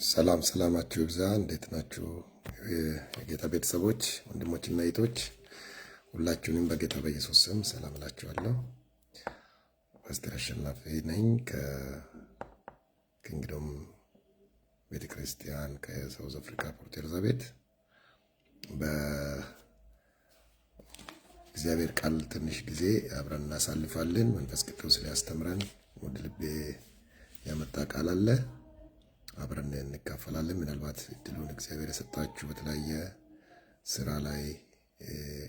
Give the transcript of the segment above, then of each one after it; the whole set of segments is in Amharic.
ሰላም ሰላማችሁ ይብዛ። እንዴት ናችሁ? የጌታ ቤተሰቦች ወንድሞችና እህቶች ሁላችሁንም በጌታ በኢየሱስ ስም ሰላም እላችኋለሁ። ፓስተር አሸናፊ ነኝ ከኪንግዶም ቤተክርስቲያን ከሳውዝ አፍሪካ ፖርት ኤልዛቤት። በእግዚአብሔር ቃል ትንሽ ጊዜ አብረን እናሳልፋለን። መንፈስ ቅዱስ ሊያስተምረን ወደ ልቤ ያመጣ ቃል አለ፣ አብረን እንካፈላለን። ምናልባት እድሉን እግዚአብሔር የሰጣችሁ በተለያየ ስራ ላይ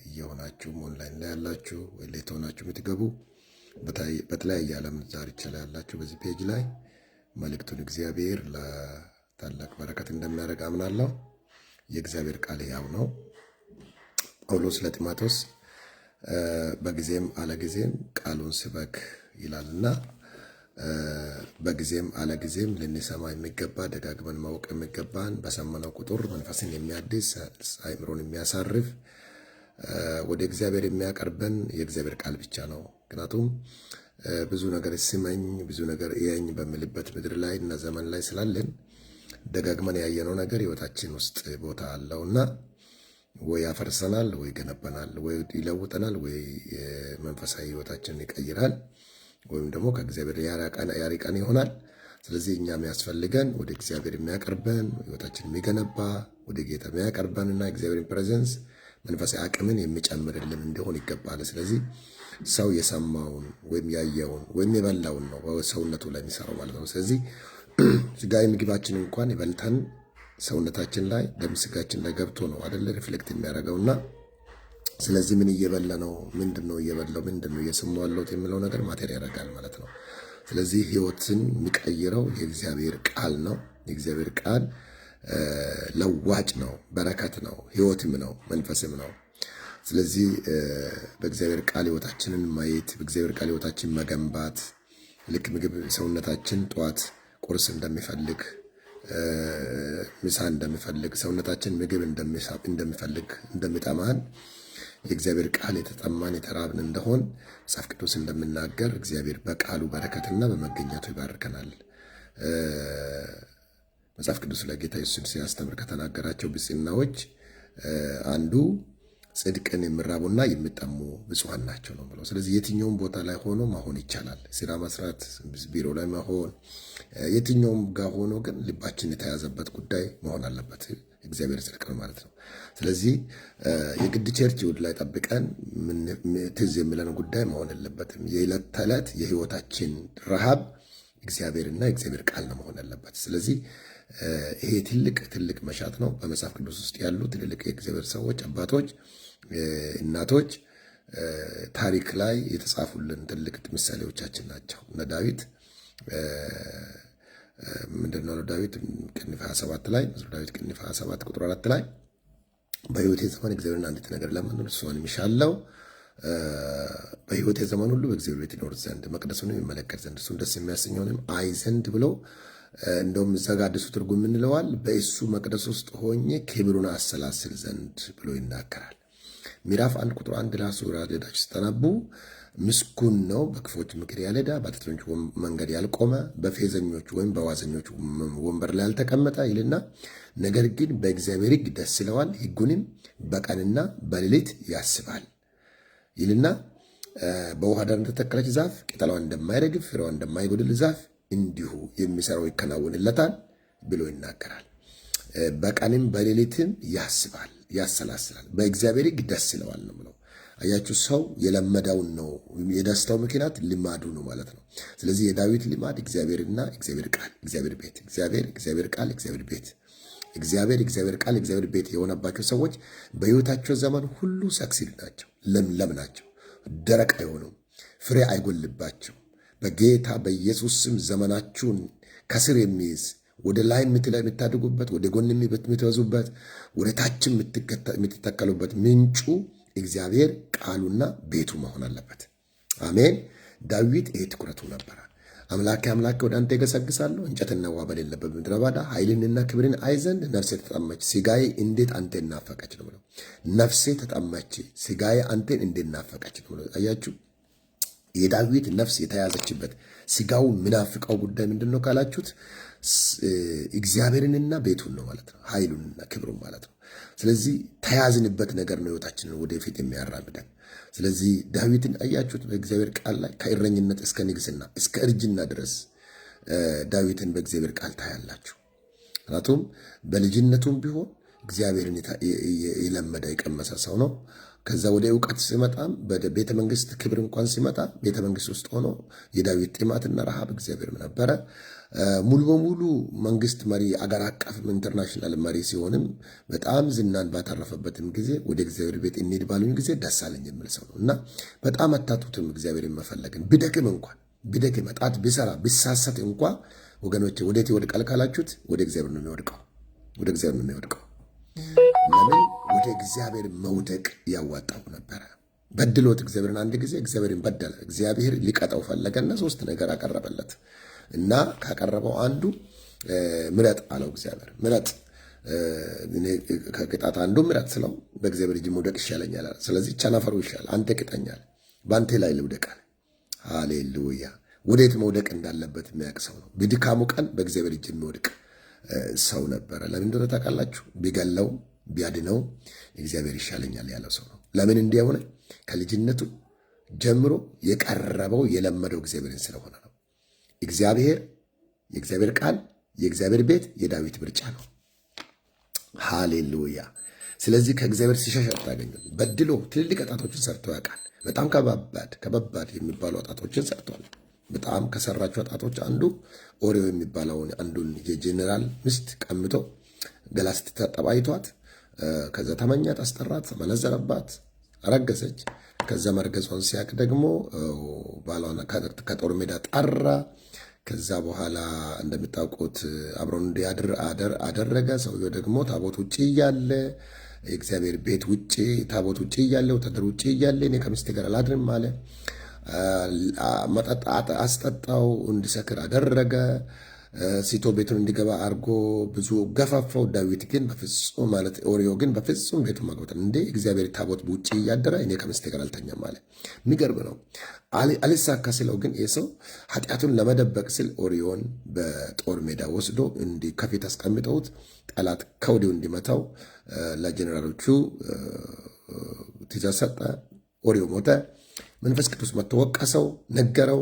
እየሆናችሁም ኦንላይን ላይ ያላችሁ ወይ ሌት ሆናችሁ የምትገቡ በተለያየ ዓለም ዳርቻ ላይ ያላችሁ በዚህ ፔጅ ላይ መልእክቱን እግዚአብሔር ለታላቅ በረከት እንደሚያደርግ አምናለሁ። የእግዚአብሔር ቃል ያው ነው። ጳውሎስ ለጢሞቴዎስ በጊዜም አለጊዜም ቃሉን ስበክ ይላልና በጊዜም አለጊዜም ልንሰማ የሚገባ ደጋግመን ማወቅ የሚገባን በሰማነው ቁጥር መንፈስን የሚያድስ አእምሮን የሚያሳርፍ ወደ እግዚአብሔር የሚያቀርበን የእግዚአብሔር ቃል ብቻ ነው። ምክንያቱም ብዙ ነገር ስመኝ ብዙ ነገር እየኝ በሚልበት ምድር ላይ እና ዘመን ላይ ስላለን ደጋግመን ያየነው ነገር ህይወታችን ውስጥ ቦታ አለውና ወይ ያፈርሰናል፣ ወይ ገነባናል፣ ወይ ይለውጠናል፣ ወይ መንፈሳዊ ህይወታችንን ይቀይራል፣ ወይም ደግሞ ከእግዚአብሔር ያሪቀን ይሆናል። ስለዚህ እኛ የሚያስፈልገን ወደ እግዚአብሔር የሚያቀርበን ህይወታችንን የሚገነባ ወደ ጌታ የሚያቀርበንና እግዚአብሔርን ፕሬዘንስ መንፈሳዊ አቅምን የሚጨምርልን እንዲሆን ይገባል። ስለዚህ ሰው የሰማውን ወይም ያየውን ወይም የበላውን ነው ሰውነቱ ላይ የሚሰራው ማለት ነው። ስለዚህ ስጋዊ ምግባችን እንኳን ይበልተን ሰውነታችን ላይ ደም ስጋችን ላይ ገብቶ ነው አይደለ ሪፍሌክት የሚያደርገውና ስለዚህ ምን እየበላ ነው፣ ምንድነው እየበላው፣ ምንድነው እየሰማው ያለው የሚለው ነገር ማተር ያደርጋል ማለት ነው። ስለዚህ ህይወትን የሚቀይረው የእግዚአብሔር ቃል ነው። የእግዚአብሔር ቃል ለዋጭ ነው፣ በረከት ነው፣ ህይወትም ነው፣ መንፈስም ነው። ስለዚህ በእግዚአብሔር ቃል ህይወታችንን ማየት፣ በእግዚአብሔር ቃል ህይወታችን መገንባት፣ ልክ ምግብ ሰውነታችን ጧት ቁርስ እንደሚፈልግ ምሳ እንደሚፈልግ ሰውነታችን ምግብ እንደሚፈልግ እንደሚጠማን የእግዚአብሔር ቃል የተጠማን የተራብን እንደሆን መጽሐፍ ቅዱስ እንደምናገር እግዚአብሔር በቃሉ በረከትና በመገኘቱ ይባርከናል። መጽሐፍ ቅዱስ ለጌታ ኢየሱስ ሲያስተምር ከተናገራቸው ብፅዕናዎች አንዱ ጽድቅን የሚራቡና የሚጠሙ ብፁዓን ናቸው ነው ብለው። ስለዚህ የትኛውም ቦታ ላይ ሆኖ መሆን ይቻላል። ስራ መስራት፣ ቢሮ ላይ መሆን፣ የትኛውም ጋር ሆኖ ግን ልባችን የተያዘበት ጉዳይ መሆን አለበት። እግዚአብሔር ጽድቅ ነው ማለት ነው። ስለዚህ የግድ ቸርች ውድ ላይ ጠብቀን ትዝ የሚለን ጉዳይ መሆን የለበትም። የዕለት ተዕለት የህይወታችን ረሃብ እግዚአብሔርና የእግዚአብሔር ቃል ነው መሆን ያለበት። ስለዚህ ይሄ ትልቅ መሻት ነው። በመጽሐፍ ቅዱስ ውስጥ ያሉ ትልልቅ የእግዚአብሔር ሰዎች፣ አባቶች፣ እናቶች ታሪክ ላይ የተጻፉልን ትልቅ ምሳሌዎቻችን ናቸው። እነ ዳዊት ምንድነው ዳዊት ቅንፍ 27 ላይ ዳዊት ቅንፍ 27 ቁጥር 4 ላይ በህይወቴ ዘመን እግዚአብሔርን አንዲት ነገር ለምን እርሷን የሚሻለው በህይወቴ ዘመን ሁሉ በእግዚአብሔር ቤት ይኖር ዘንድ መቅደሱንም ይመለከት ዘንድ እሱን ደስ የሚያሰኘውንም አይ ዘንድ ብሎ እንደውም ዘጋ አዲሱ ትርጉም እንለዋል በእሱ መቅደስ ውስጥ ሆኜ ክብሩን አሰላስል ዘንድ ብሎ ይናገራል። ምዕራፍ 1 ቁጥር 1 ራሱ ራዳችሁ ስታነቡ ምስጉን ነው በክፎች ምክር ያልሄደ፣ በኃጢአተኞች መንገድ ያልቆመ፣ በፌዘኞች ወይም በዋዘኞች ወንበር ላይ ያልተቀመጠ ይልና ነገር ግን በእግዚአብሔር ሕግ ደስ ይለዋል፣ ሕጉንም በቀንና በሌሊት ያስባል ይልና በውሃ ዳር እንደተተከለች ዛፍ ቅጠሏ እንደማይረግፍ ፍሬዋ እንደማይጎድል ዛፍ እንዲሁ የሚሰራው ይከናወንለታል ብሎ ይናገራል። በቀንም በሌሊትም ያስባል፣ ያሰላስላል፣ በእግዚአብሔር ሕግ ደስ ይለዋል ነው ብለው። አያችሁ፣ ሰው የለመደውን ነው፣ የደስታው ምክንያት ልማዱ ነው ማለት ነው። ስለዚህ የዳዊት ልማድ እግዚአብሔርና እግዚአብሔር ቃል፣ እግዚአብሔር ቤት፣ እግዚአብሔር ቃል፣ እግዚአብሔር ቤት፣ እግዚአብሔር ቃል፣ እግዚአብሔር ቤት የሆነባቸው ሰዎች በህይወታቸው ዘመን ሁሉ ሰክሲድ ናቸው፣ ለምለም ናቸው፣ ደረቅ አይሆኑም፣ ፍሬ አይጎልባቸው። በጌታ በኢየሱስ ስም ዘመናችሁን ከስር የሚይዝ ወደ ላይ የምታድጉበት፣ ወደ ጎን የምትበዙበት፣ ወደ ታች የምትተከሉበት ምንጩ እግዚአብሔር ቃሉና ቤቱ መሆን አለበት። አሜን። ዳዊት ይሄ ትኩረቱ ነበረ። አምላኬ ወደ አንተ እገሰግሳለሁ፣ እንጨትና ውሃ በሌለበት ምድረ በዳ ኃይልንና ክብርን አይ ዘንድ ነፍሴ ተጠማች፣ ስጋዬ እንዴት አንተን ናፈቀች ነው ብለው። ነፍሴ ተጠማች፣ ስጋዬ አንተን እንዴት ናፈቀች ነው ብለው። አያችሁ፣ የዳዊት ነፍስ የተያዘችበት ስጋው ምናፍቀው ጉዳይ ምንድን ነው ካላችሁት እግዚአብሔርንና ቤቱን ነው ማለት ነው፣ ኃይሉንና ክብሩን ማለት ነው። ስለዚህ ተያዝንበት ነገር ነው ህይወታችንን ወደፊት የሚያራምደን። ስለዚህ ዳዊትን አያችሁት በእግዚአብሔር ቃል ላይ ከእረኝነት እስከ ንግስና እስከ እርጅና ድረስ ዳዊትን በእግዚአብሔር ቃል ታያላችሁ። ምክንያቱም በልጅነቱም ቢሆን እግዚአብሔርን የለመደ የቀመሰ ሰው ነው። ከዛ ወደ እውቀት ሲመጣም በቤተ መንግስት ክብር እንኳን ሲመጣ ቤተ መንግስት ውስጥ ሆኖ የዳዊት ጥማትና ረሃብ እግዚአብሔር ነበረ። ሙሉ በሙሉ መንግስት መሪ አገር አቀፍ ኢንተርናሽናል መሪ ሲሆንም በጣም ዝናን ባተረፈበትም ጊዜ ወደ እግዚአብሔር ቤት እንሂድ ባሉኝ ጊዜ ደስ አለኝ የሚል ሰው ነው እና በጣም አታቱትም እግዚአብሔርን መፈለግን ቢደክም እንኳን ቢደክም ጣት ቢሰራ ቢሳሳት እንኳ ወገኖች ወዴት ይወድቃል ካላችሁት ወደ እግዚአብሔር ነው የሚወድቀው፣ ወደ እግዚአብሔር ነው የሚወድቀው። ለምን ወደ እግዚአብሔር መውደቅ ያዋጣው ነበረ። በድሎት እግዚአብሔርን አንድ ጊዜ እግዚአብሔርን በደለ። እግዚአብሔር ሊቀጣው ፈለገና 3 ነገር አቀረበለት እና ካቀረበው አንዱ ምረጥ አለው። እግዚአብሔር ምረጥ፣ ከቅጣት አንዱ ምረጥ ስለው በእግዚአብሔር እጅ መውደቅ ይሻለኛል። ስለዚህ ቸነፈሩ ይሻል፣ አንተ ቅጠኛል፣ በአንተ ላይ ልውደቃል። ሃሌሉያ! ወዴት መውደቅ እንዳለበት የሚያውቅ ሰው ነው። በድካሙ ቀን በእግዚአብሔር እጅ የሚወድቅ ሰው ነበረ። ለምን እንደሆነ ታውቃላችሁ? ቢገለው ቢያድነው እግዚአብሔር ይሻለኛል ያለው ሰው ነው። ለምን እንዲህ ሆነ? ከልጅነቱ ጀምሮ የቀረበው የለመደው እግዚአብሔርን ስለሆነ ነው። እግዚአብሔር፣ የእግዚአብሔር ቃል፣ የእግዚአብሔር ቤት የዳዊት ምርጫ ነው። ሃሌሉያ! ስለዚህ ከእግዚአብሔር ሲሸሽ አታገኙም። በድሎ ትልልቅ ኃጢአቶችን ሰርቶ ያውቃል። በጣም ከባባድ የሚባሉ ኃጢአቶችን ሰርቷል። በጣም ከሰራቸው ኃጢአቶች አንዱ ኦሪዮ የሚባለውን አንዱን የጄኔራል ሚስት ቀምቶ ገላ ስትታጠብ አይቷት፣ ከዛ ተመኛት፣ አስጠራት፣ መነዘረባት፣ አረገዘች። ከዛ መርገዟን ሲያቅ ደግሞ ባሏን ከጦር ሜዳ ጠራ። ከዛ በኋላ እንደምታውቁት አብሮን እንዲያድር አደረገ። ሰውየው ደግሞ ታቦት ውጭ እያለ የእግዚአብሔር ቤት ውጭ ታቦት ውጭ እያለ ወታደር ውጭ እያለ እኔ ከሚስቴ ጋር አላድርም አለ። መጠጥ አስጠጣው፣ እንዲሰክር አደረገ። ሲቶ ቤቱን እንዲገባ አርጎ ብዙ ገፋፋው። ዳዊት ግን በፍጹም ማለት ኦሪዮ ግን በፍጹም ቤቱ መግባት እንደ እግዚአብሔር ታቦት ውጭ እያደረ እኔ ከሚስቴ ጋር አልተኛም አለ። የሚገርም ነው። አልሳካ ስለው ግን የሰው ኃጢአቱን ለመደበቅ ስል ኦሪዮን በጦር ሜዳ ወስዶ እንዲ ከፊት አስቀምጠውት ጠላት ከወዲሁ እንዲመታው ለጀኔራሎቹ ትእዛዝ ሰጠ። ኦሪዮ ሞተ። መንፈስ ቅዱስ መጥቶ ወቀሰው፣ ነገረው።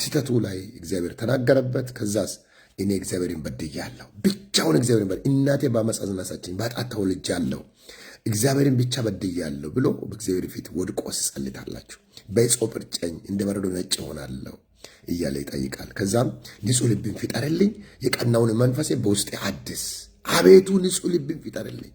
ስህተቱ ላይ እግዚአብሔር ተናገረበት። ከዛስ እኔ እግዚአብሔርን በድያለሁ፣ ብቻውን እግዚአብሔርን እናቴ በዓመፃ ጸነሰችኝ፣ በኃጢአት ተወልጃለሁ፣ እግዚአብሔርን ብቻ በድያለሁ ብሎ በእግዚአብሔር ፊት ወድቆ ሲጸልታላችሁ በሂሶጵ እርጨኝ እንደ በረዶ ነጭ እሆናለሁ እያለ ይጠይቃል። ከዛም ንጹሕ ልብን ፍጠርልኝ፣ የቀናውን መንፈሴ በውስጤ አድስ፣ አቤቱ ንጹሕ ልብን ፍጠርልኝ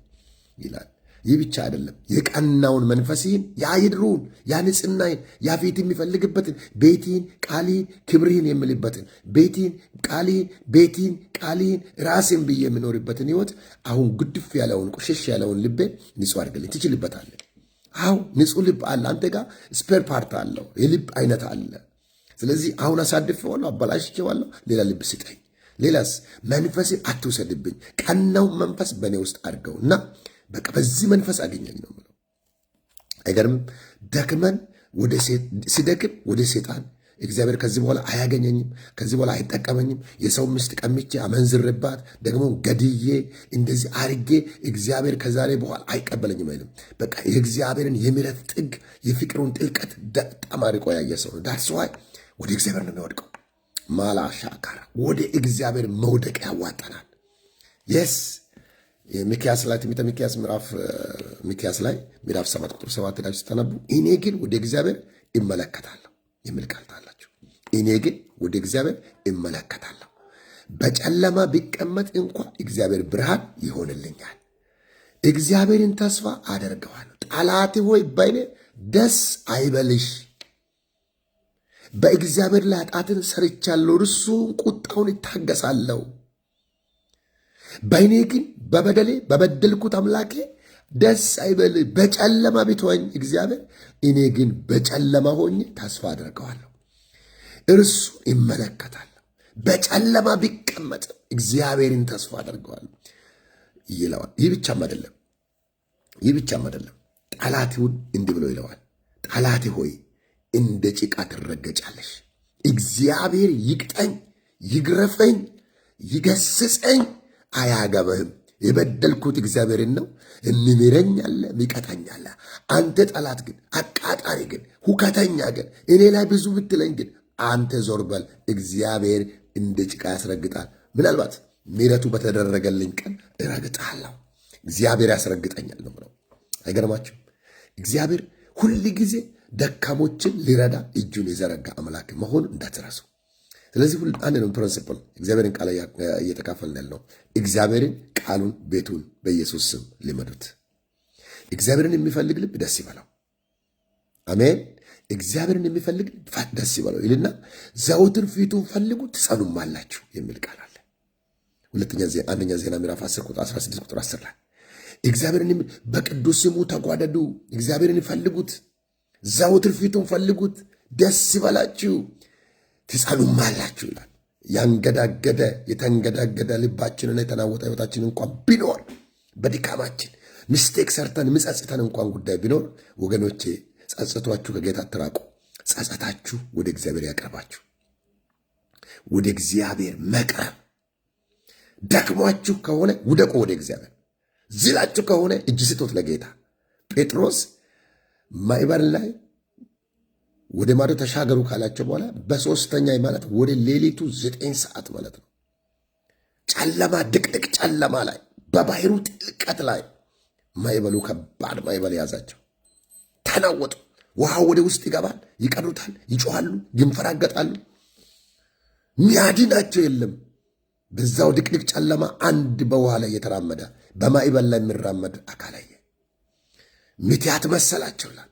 ይላል። ይህ ብቻ አይደለም፣ የቀናውን መንፈስህን ያይድሩን ያንጽናይን ያፊት የሚፈልግበትን ቤቲን ቃሊን ክብርህን የምልበትን ቤቲን ቃሊን ቤቲን ቃሊን ራስን ብዬ የምኖርበትን ህይወት አሁን ጉድፍ ያለውን ቆሸሽ ያለውን ልቤ ንጹሕ አድርግልኝ። ትችልበታለህ። አሁን ንጹሕ ልብ አለ አንተ ጋር፣ ስፔር ፓርት አለው፣ የልብ አይነት አለ። ስለዚህ አሁን አሳድፌዋለሁ፣ አበላሽቼዋለሁ፣ ሌላ ልብ ስጠኝ። ሌላስ መንፈስን አትውሰድብኝ፣ ቀናውን መንፈስ በእኔ ውስጥ አድርገውና በቃ በዚህ መንፈስ አገኘኝ ነው የምለው። አይገርምም? ደክመን ሲደክም ወደ ሴጣን እግዚአብሔር ከዚህ በኋላ አያገኘኝም፣ ከዚህ በኋላ አይጠቀመኝም፣ የሰው ሚስት ቀምቼ አመንዝርባት ደግሞ ገድዬ እንደዚህ አርጌ እግዚአብሔር ከዛሬ በኋላ አይቀበለኝም አይልም። በቃ የእግዚአብሔርን የምሕረት ጥግ የፍቅሩን ጥልቀት በጣም አርቆ ያየ ሰው ነው። ዳትስ ዋይ ወደ እግዚአብሔር ነው የሚወድቀው። ማላሻካራ ወደ እግዚአብሔር መውደቅ ያዋጠናል። የስ ሚክያስ ላይ ትንቢተ ሚክያስ ላይ ምዕራፍ 7 ቁጥር 7 ላይ ስተነቡ እኔ ግን ወደ እግዚአብሔር እመለከታለሁ የሚል ቃል ታላችሁ። እኔ ግን ወደ እግዚአብሔር እመለከታለሁ፣ በጨለማ ቢቀመጥ እንኳ እግዚአብሔር ብርሃን ይሆንልኛል። እግዚአብሔርን ተስፋ አደርገዋለሁ። ጠላቴ ሆይ በእኔ ደስ አይበልሽ። በእግዚአብሔር ላይ ኃጢአትን ሰርቻለሁ፣ እርሱም ቁጣውን ይታገሳለሁ። በእኔ ግን በበደሌ በበደልኩት አምላኬ ደስ አይበል። በጨለማ ቢተወኝ እግዚአብሔር፣ እኔ ግን በጨለማ ሆኜ ተስፋ አደርገዋለሁ፣ እርሱን ይመለከታለሁ። በጨለማ ቢቀመጥ እግዚአብሔርን ተስፋ አደርገዋለሁ ይለዋል። ይህ ብቻም አይደለም፣ ጠላቴውን እንዲህ ብሎ ይለዋል፣ ጠላቴ ሆይ እንደ ጭቃ ትረገጫለሽ፣ እግዚአብሔር ይቅጠኝ፣ ይግረፈኝ፣ ይገስጸኝ አያገባህም። የበደልኩት እግዚአብሔርን ነው። የሚምረኝ አለ፣ የሚቀጣኝ አለ። አንተ ጠላት ግን፣ አቃጣሪ ግን፣ ሁከተኛ ግን፣ እኔ ላይ ብዙ ብትለኝ ግን አንተ ዞር በል። እግዚአብሔር እንደ ጭቃ ያስረግጣል። ምናልባት ምሕረቱ በተደረገልኝ ቀን እረግጣለሁ። እግዚአብሔር ያስረግጠኛል ነው ብለው። አይገርማችሁም? እግዚአብሔር ሁል ጊዜ ደካሞችን ሊረዳ እጁን የዘረጋ አምላክ መሆኑ እንዳትረሱ። ስለዚህ አንድ ነው ፕሪንሲፕል። እግዚአብሔርን ቃል እየተካፈልን ያለው እግዚአብሔርን ቃሉን ቤቱን በኢየሱስ ስም ልመዱት። እግዚአብሔርን የሚፈልግ ልብ ደስ ይበለው። አሜን። እግዚአብሔርን የሚፈልግ ደስ ይበለው ይልና ዘወትር ፊቱን ፈልጉ ትጸኑማላችሁ የሚል ቃል አለ። አንደኛ ዜና ምዕራፍ 16 ቁጥር 10 ላይ እግዚአብሔርን በቅዱስ ስሙ ተጓደዱ፣ እግዚአብሔርን ፈልጉት፣ ዘወትር ፊቱን ፈልጉት፣ ደስ ይበላችሁ ትጸኑማላችሁ ይላል። ያንገዳገደ የተንገዳገደ ልባችንን የተናወጠ ሕይወታችን እንኳን ቢኖር በድካማችን ሚስቴክ ሰርተን ምጸጽተን እንኳን ጉዳይ ቢኖር ወገኖቼ ጸጸቷችሁ ከጌታ አትራቁ። ጸጸታችሁ ወደ እግዚአብሔር ያቀርባችሁ። ወደ እግዚአብሔር መቅረብ ደክሟችሁ ከሆነ ውደቁ ወደ እግዚአብሔር። ዝላችሁ ከሆነ እጅ ስጡት ለጌታ። ጴጥሮስ ማዕበል ላይ ወደ ማዶ ተሻገሩ ካላቸው በኋላ በሶስተኛ ማለት ወደ ሌሊቱ 9 ሰዓት ማለት ነው። ጨለማ ድቅድቅ ጨለማ ላይ በባህሩ ጥልቀት ላይ ማዕበሉ ከባድ ማዕበል ያዛቸው። ተናወጡ። ውሃው ወደ ውስጥ ይገባል፣ ይቀዱታል፣ ይጮሃሉ፣ ይንፈራገጣሉ። ሚያድናቸው የለም። በዛው ድቅድቅ ጨለማ አንድ በውሃ ላይ የተራመደ በማዕበል ላይ የሚራመድ አካል አየ። ምትሃት መሰላቸው ይላል።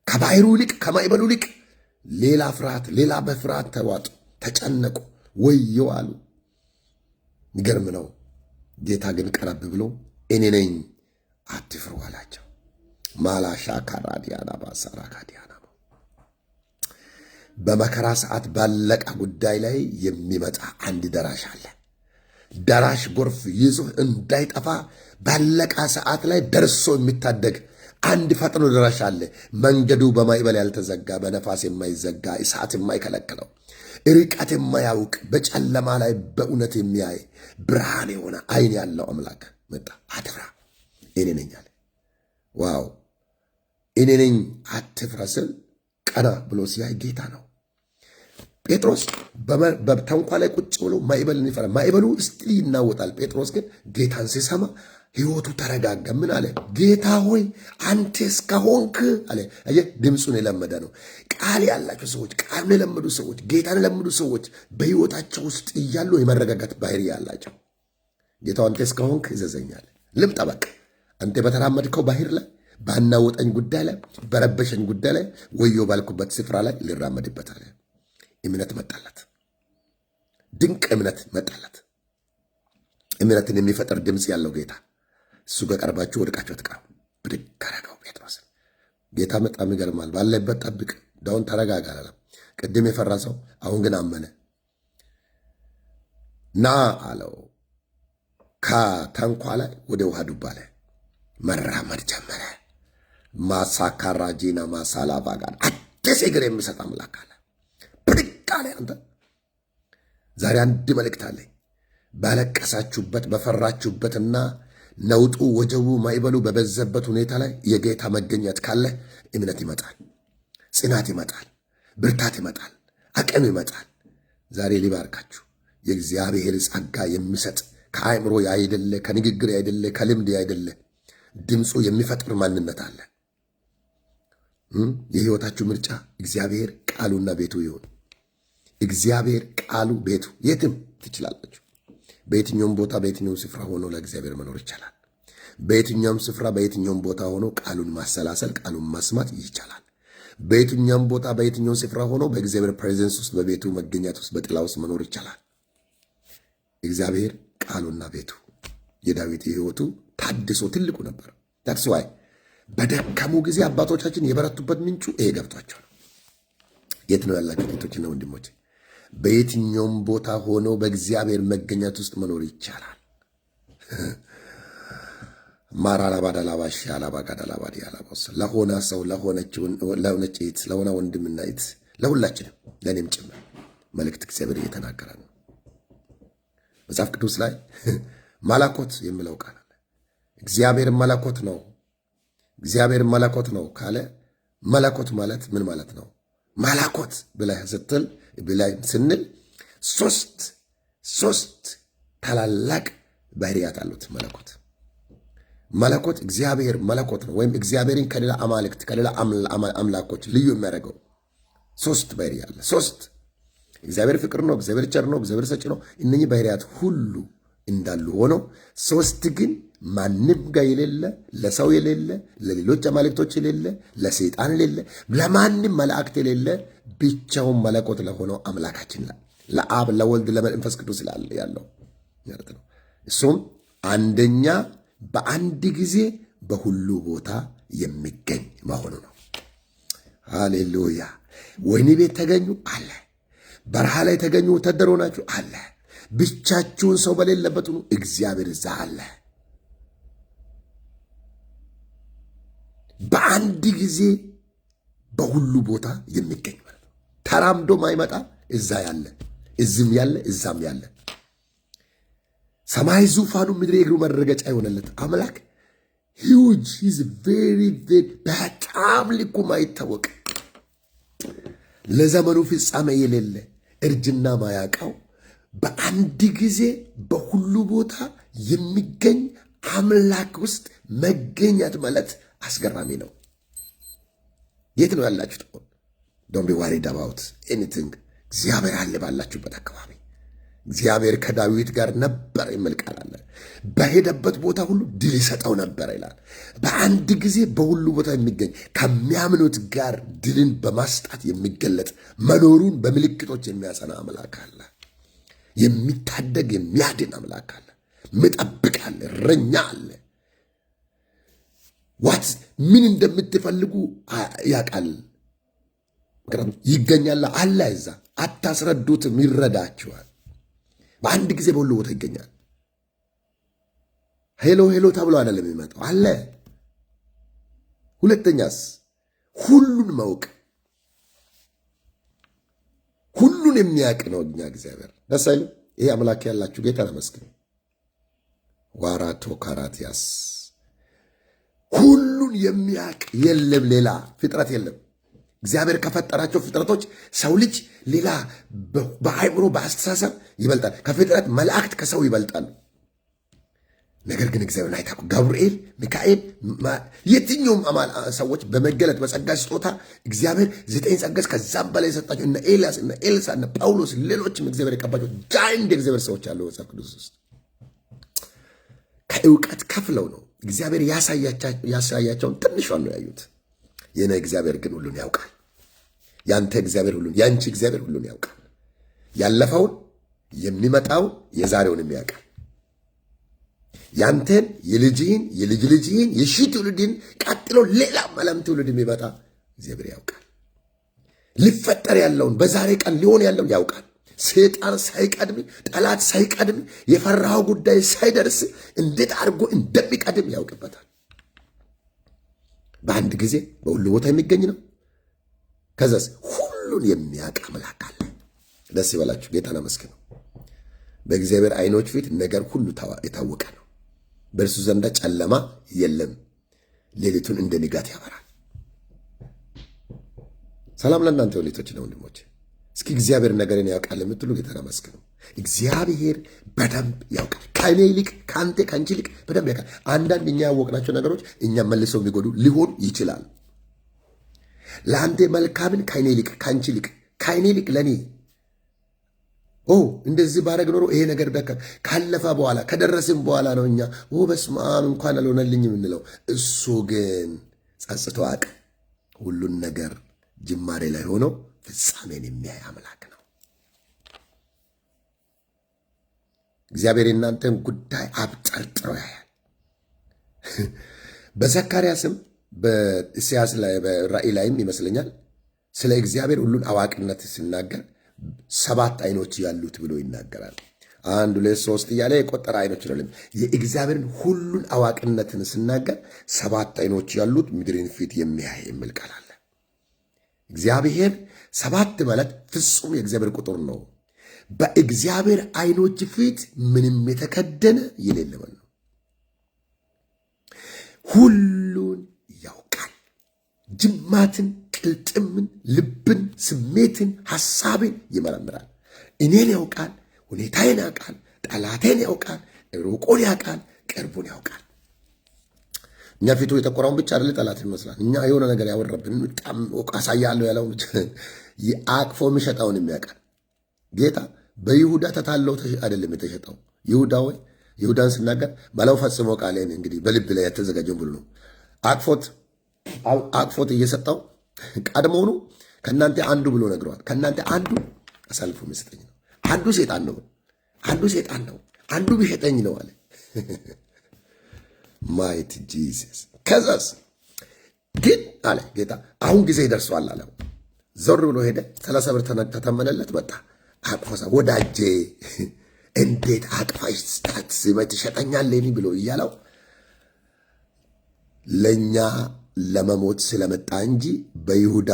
ከባህሩ ይልቅ ከማዕበሉ ይልቅ ሌላ ፍርሃት፣ ሌላ በፍርሃት ተዋጡ፣ ተጨነቁ፣ ወየው አሉ። ይገርም ነው። ጌታ ግን ቀረብ ብሎ እኔ ነኝ አትፍሩ አላቸው። ማላሻ ካራዲያና ባሳራ ካዲያና በመከራ ሰዓት ባለቀ ጉዳይ ላይ የሚመጣ አንድ ደራሽ አለ። ደራሽ ጎርፍ ይዞ እንዳይጠፋ ባለቀ ሰዓት ላይ ደርሶ የሚታደግ አንድ ፈጥኖ ደራሽ አለ። መንገዱ በማዕበል ያልተዘጋ፣ በነፋስ የማይዘጋ፣ እሳት የማይከለክለው፣ ርቀት የማያውቅ፣ በጨለማ ላይ በእውነት የሚያይ ብርሃን የሆነ ዓይን ያለው አምላክ መጣ። አትፍራ እኔ ነኝ አለ። ዋው! እኔ ነኝ አትፍራ ስል ቀና ብሎ ሲያይ ጌታ ነው። ጴጥሮስ በታንኳ ላይ ቁጭ ብሎ ማዕበልን ይፈራ። ማዕበሉ እስቲል ይናወጣል። ጴጥሮስ ግን ጌታን ሲሰማ ሕይወቱ ተረጋጋ። ምን አለ? ጌታ ሆይ አንተስ ከሆንክ አለ። አየህ፣ ድምፁን የለመደ ነው። ቃል ያላቸው ሰዎች፣ ቃሉን የለመዱ ሰዎች፣ ጌታን የለመዱ ሰዎች በሕይወታቸው ውስጥ እያሉ የመረጋጋት ባህሪ ያላቸው። ጌታው አንተስ ከሆንክ እዘዘኛል፣ ልምጣ በቃ። አንተ በተራመድከው ባህር ላይ፣ ባናወጠኝ ጉዳይ ላይ፣ በረበሸኝ ጉዳይ ላይ፣ ወዮ ባልኩበት ስፍራ ላይ ልራመድበት አለ። እምነት መጣላት። ድንቅ እምነት መጣላት። እምነትን የሚፈጠር ድምፅ ያለው ጌታ እሱ ጋር ቀርባችሁ ወድቃችሁ አትቀሩ። ብድግ አደረገው ጴጥሮስን። ጌታ በጣም ይገርማል። ባለበት ጠብቅ፣ ዳውን ተረጋጋ አላለም። ቅድም የፈራ ሰው አሁን ግን አመነ። ና አለው። ከታንኳ ላይ ወደ ውሃ ዱባ ላይ መራመድ ጀመረ። ማሳካራ ጂና ማሳላባ ጋር አዲስ እግር የሚሰጥ አምላክ አለ። ብድግ አለ። አንተ ዛሬ አንድ መልእክት አለኝ። ባለቀሳችሁበት በፈራችሁበትና ነውጡ ወጀቡ ማዕበሉ በበዘበት ሁኔታ ላይ የጌታ መገኘት ካለ እምነት ይመጣል፣ ጽናት ይመጣል፣ ብርታት ይመጣል፣ አቅም ይመጣል። ዛሬ ሊባርካችሁ የእግዚአብሔር ጸጋ የሚሰጥ ከአእምሮ ያይደለ፣ ከንግግር ያይደለ፣ ከልምድ ያይደለ ድምፁ የሚፈጥር ማንነት አለ። የሕይወታችሁ ምርጫ እግዚአብሔር ቃሉና ቤቱ ይሁን። እግዚአብሔር ቃሉ ቤቱ የትም ትችላላችሁ። በየትኛውም ቦታ በየትኛውም ስፍራ ሆኖ ለእግዚአብሔር መኖር ይቻላል። በየትኛውም ስፍራ በየትኛውም ቦታ ሆኖ ቃሉን ማሰላሰል ቃሉን መስማት ይቻላል። በየትኛውም ቦታ በየትኛውም ስፍራ ሆኖ በእግዚአብሔር ፕሬዘንስ ውስጥ በቤቱ መገኘት ውስጥ በጥላ ውስጥ መኖር ይቻላል። እግዚአብሔር ቃሉና ቤቱ የዳዊት የሕይወቱ ታድሶ ትልቁ ነበር። ታክስ ዋይ በደከሙ ጊዜ አባቶቻችን የበረቱበት ምንጩ ይሄ ገብቷቸው ነው። የት ነው ያላችሁ ጌቶችና ወንድሞች? በየትኛውም ቦታ ሆኖ በእግዚአብሔር መገኘት ውስጥ መኖር ይቻላል። ማራላባዳላባሽ ያላባጋዳላባዲ ያላባስ ለሆነ ሰው ለሆነች እህት ለሆነ ወንድምና እህት ለሁላችንም ለእኔም ጭምር መልእክት እግዚአብሔር እየተናገረ ነው። መጽሐፍ ቅዱስ ላይ መለኮት የሚለው ቃል አለ። እግዚአብሔር መለኮት ነው። እግዚአብሔር መለኮት ነው ካለ መለኮት ማለት ምን ማለት ነው? መለኮት ብለህ ስንል ሶስት ታላላቅ ባህሪያት አሉት መለኮት እግዚአብሔር መለኮት ነው። ወይም እግዚአብሔርን ከሌላ አማልክት ከሌላ አምላኮች ልዩ የሚያደርገው ሶስት ባህሪ አለ። እግዚአብሔር ፍቅር ነው፣ እግዚአብሔር ቸር ነው፣ እግዚአብሔር ሰጪ ነው። እነኚህ ባህሪያት ሁሉ እንዳሉ ሆነው ሶስት ግን ማንም ጋር የሌለ፣ ለሰው የሌለ፣ ለሌሎች አማልክቶች የሌለ፣ ለሰይጣን የሌለ፣ ለማንም መላእክት የሌለ ብቻውን መለኮት ለሆነው አምላካችን ለአብ ለወልድ ለመንፈስ ቅዱስ ያለው ማለት ነው። እሱም አንደኛ በአንድ ጊዜ በሁሉ ቦታ የሚገኝ መሆኑ ነው። ሃሌሉያ። ወህኒ ቤት ተገኙ አለ። በረሃ ላይ ተገኙ ወታደር ሆናችሁ አለ። ብቻችሁን ሰው በሌለበት ሁሉ እግዚአብሔር እዛ አለ። በአንድ ጊዜ በሁሉ ቦታ የሚገኝ ማለት ነው። ተራምዶ ማይመጣ እዛ ያለ፣ እዝም ያለ፣ እዛም ያለ፣ ሰማይ ዙፋኑ ምድር የእግሩ መረገጫ የሆነለት አምላክ ሂውጅ ኢዝ ቬሪ በጣም ልኩ ማይታወቅ ለዘመኑ ፍጻሜ የሌለ እርጅና ማያውቀው በአንድ ጊዜ በሁሉ ቦታ የሚገኝ አምላክ ውስጥ መገኘት ማለት አስገራሚ ነው። የት ነው ያላችሁት? ዶንት ቢ ወሪድ አባውት ኤኒቲንግ። እግዚአብሔር አለ ባላችሁበት አካባቢ። እግዚአብሔር ከዳዊት ጋር ነበር የሚል ቃል አለ። በሄደበት ቦታ ሁሉ ድል ይሰጠው ነበር ይላል። በአንድ ጊዜ በሁሉ ቦታ የሚገኝ ከሚያምኑት ጋር ድልን በማስጣት የሚገለጥ መኖሩን በምልክቶች የሚያጸና አምላክ አለ። የሚታደግ የሚያድን አምላክ አለ። ምጠብቅ አለ። እረኛ አለ። ምን እንደምትፈልጉ ያውቃል። ይገኛል አለ። እዛ አታስረዱትም፣ ይረዳችኋል። በአንድ ጊዜ በሁሉ ቦታ ይገኛል። ሄሎ ሄሎ ተብሎ አይደለም የሚመጣው አለ። ሁለተኛስ ሁሉን ማወቅ፣ ሁሉን የሚያውቅ ነው። እኛ እግዚአብሔር ደስ አይልም? ይሄ አምላክ ያላችሁ ጌታ ተመስገን። ዋራቶ ካራቲያስ ሁሉን የሚያውቅ የለም፣ ሌላ ፍጥረት የለም። እግዚአብሔር ከፈጠራቸው ፍጥረቶች ሰው ልጅ ሌላ በአእምሮ በአስተሳሰብ ይበልጣል። ከፍጥረት መላእክት ከሰው ይበልጣል። ነገር ግን እግዚአብሔር አይታቁ። ገብርኤል፣ ሚካኤል፣ የትኛውም ሰዎች በመገለጥ በጸጋ ስጦታ እግዚአብሔር 9 ጸጋስ ከዛም በላይ የሰጣቸው እነ ኤልያስ፣ እነ ኤልሳ፣ እነ ጳውሎስ፣ ሌሎችም እግዚአብሔር የቀባቸው ጃይንት የእግዚአብሔር ሰዎች ያለው መጽሐፍ ቅዱስ ውስጥ ከእውቀት ከፍለው ነው እግዚአብሔር ያሳያቸውን ትንሿን ነው ያዩት። የኔ እግዚአብሔር ግን ሁሉን ያውቃል። ያንተ እግዚአብሔር ሁሉን፣ ያንቺ እግዚአብሔር ሁሉን ያውቃል። ያለፈውን፣ የሚመጣውን፣ የዛሬውንም ያውቃል። ያንተን፣ የልጅህን፣ የልጅ ልጅህን፣ የሺህ ትውልድን ቀጥሎ ሌላ መለም ትውልድ የሚመጣ እግዚአብሔር ያውቃል። ሊፈጠር ያለውን በዛሬ ቀን ሊሆን ያለውን ያውቃል። ሰይጣን ሳይቀድም፣ ጠላት ሳይቀድም፣ የፈራው ጉዳይ ሳይደርስ እንዴት አድርጎ እንደሚቀድም ያውቅበታል። በአንድ ጊዜ በሁሉ ቦታ የሚገኝ ነው። ከዛስ ሁሉን የሚያውቅ አምላክ አለ። ደስ ይበላችሁ፣ ጌታን አመስግነው። በእግዚአብሔር ዓይኖች ፊት ነገር ሁሉ የታወቀ ነው። በእርሱ ዘንዳ ጨለማ የለም፣ ሌሊቱን እንደ ንጋት ያበራል። ሰላም ለእናንተ ወሌቶችና ወንድሞች። እስኪ እግዚአብሔር ነገርን ያውቃል የምትሉ ጌታን አመስግነው። እግዚአብሔር በደንብ ያውቃል። ከእኔ ይልቅ ከአንተ ከአንቺ ይልቅ በደንብ ያውቃል። አንዳንድ እኛ ያወቅናቸው ነገሮች እኛ መልሰው የሚጎዱ ሊሆን ይችላል። ለአንተ መልካምን ከእኔ ይልቅ ከአንቺ ይልቅ ከእኔ ይልቅ ለእኔ እንደዚህ ባረግ ኖሮ ይሄ ነገር ካለፈ በኋላ ከደረስም በኋላ ነው እኛ በስመ አብ እንኳን አልሆነልኝ የምንለው። እሱ ግን ጸጽቶ አቅ ሁሉን ነገር ጅማሬ ላይ ሆኖ ፍጻሜን የሚያይ አምላክ ነው። እግዚአብሔር የእናንተን ጉዳይ አብጠርጥሮ ያያል። በዘካርያስም በኢሳያስ ላይ በራእይ ላይም ይመስለኛል ስለ እግዚአብሔር ሁሉን አዋቂነት ሲናገር 7 አይኖች ያሉት ብሎ ይናገራል። 1 2 3 እያለ የቆጠረ አይኖች ነው። የእግዚአብሔርን ሁሉን አዋቂነትን ሲናገር 7 አይኖች ያሉት ምድርን ፊት የሚያይ የሚል ቃል አለ። እግዚአብሔር 7 ማለት ፍጹም የእግዚአብሔር ቁጥር ነው። በእግዚአብሔር ዓይኖች ፊት ምንም የተከደነ የሌለ ነው። ሁሉን ያውቃል። ጅማትን፣ ቅልጥምን፣ ልብን፣ ስሜትን፣ ሐሳብን ይመረምራል። እኔን ያውቃል፣ ሁኔታዬን ያውቃል፣ ጠላቴን ያውቃል፣ ሩቁን ያውቃል፣ ቅርቡን ያውቃል። እኛ ፊቱ የጠቆረውን ብቻ አይደለ ጠላት ይመስላል። እኛ የሆነ ነገር ያወረብን በጣም አሳያለሁ ያለውን አቅፎ የሚሸጠውን የሚያውቃል ጌታ። በይሁዳ ተታለው አይደለም የተሸጠው። ይሁዳን ስናገር በላው ፈጽሞ ቃሌን እንግዲህ በልብ ላይ ያተዘጋጀውን ብሎ ነው አቅፎት እየሰጠው ቀድሞውኑ ከእናንተ አንዱ ብሎ ነግረዋል። ከእናንተ አንዱ አሳልፎ የሚሰጠኝ ነው። አንዱ ሴጣን ነው፣ አንዱ ቢሸጠኝ ነው አለ። ማየት ጂሰስ። ከዛስ ግን አለ ጌታ አሁን ጊዜ ይደርሷል አለው። ዞር ብሎ ሄደ። 30 ብር ተተመነለት። መጣ አቅፎሳ ወዳጄ እንዴት አቅፋሽ ትሸጠኛለህ ብሎ እያለው ለእኛ ለመሞት ስለመጣ እንጂ በይሁዳ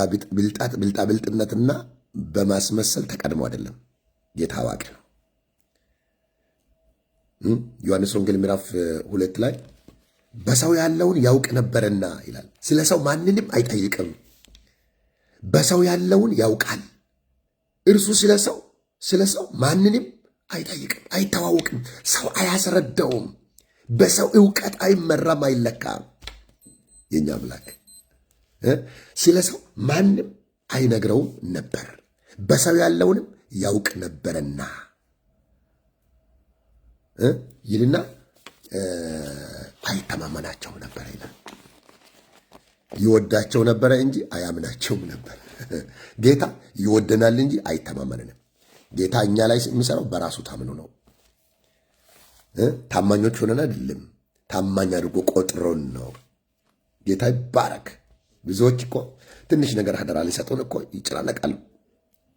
ብልጣብልጥነትና በማስመሰል ተቀድሞ አይደለም። ጌታ አዋቂ ነው። ዮሐንስ ወንጌል ምዕራፍ 2 ላይ በሰው ያለውን ያውቅ ነበርና ይላል። ስለ ሰው ማንንም አይጠይቅም። በሰው ያለውን ያውቃል። እርሱ ስለ ሰው ማንንም አይጠይቅም፣ አይተዋወቅም። ሰው አያስረዳውም። በሰው ዕውቀት አይመራም፣ አይለካም። የኛ አምላክ ስለ ሰው ማንም አይነግረውም ነበር፣ በሰው ያለውንም ያውቅ ነበርና ይልና አይተማመናቸውም ነበር ይላል። ይወዳቸው ነበረ እንጂ አያምናቸውም ነበር። ጌታ ይወደናል እንጂ አይተማመንንም። ጌታ እኛ ላይ የሚሰራው በራሱ ታምኑ ነው። ታማኞች ሆነን አይደለም፣ ታማኝ አድርጎ ቆጥሮን ነው። ጌታ ይባረክ። ብዙዎች እኮ ትንሽ ነገር አደራ ሊሰጡን እኮ ይጨናነቃሉ።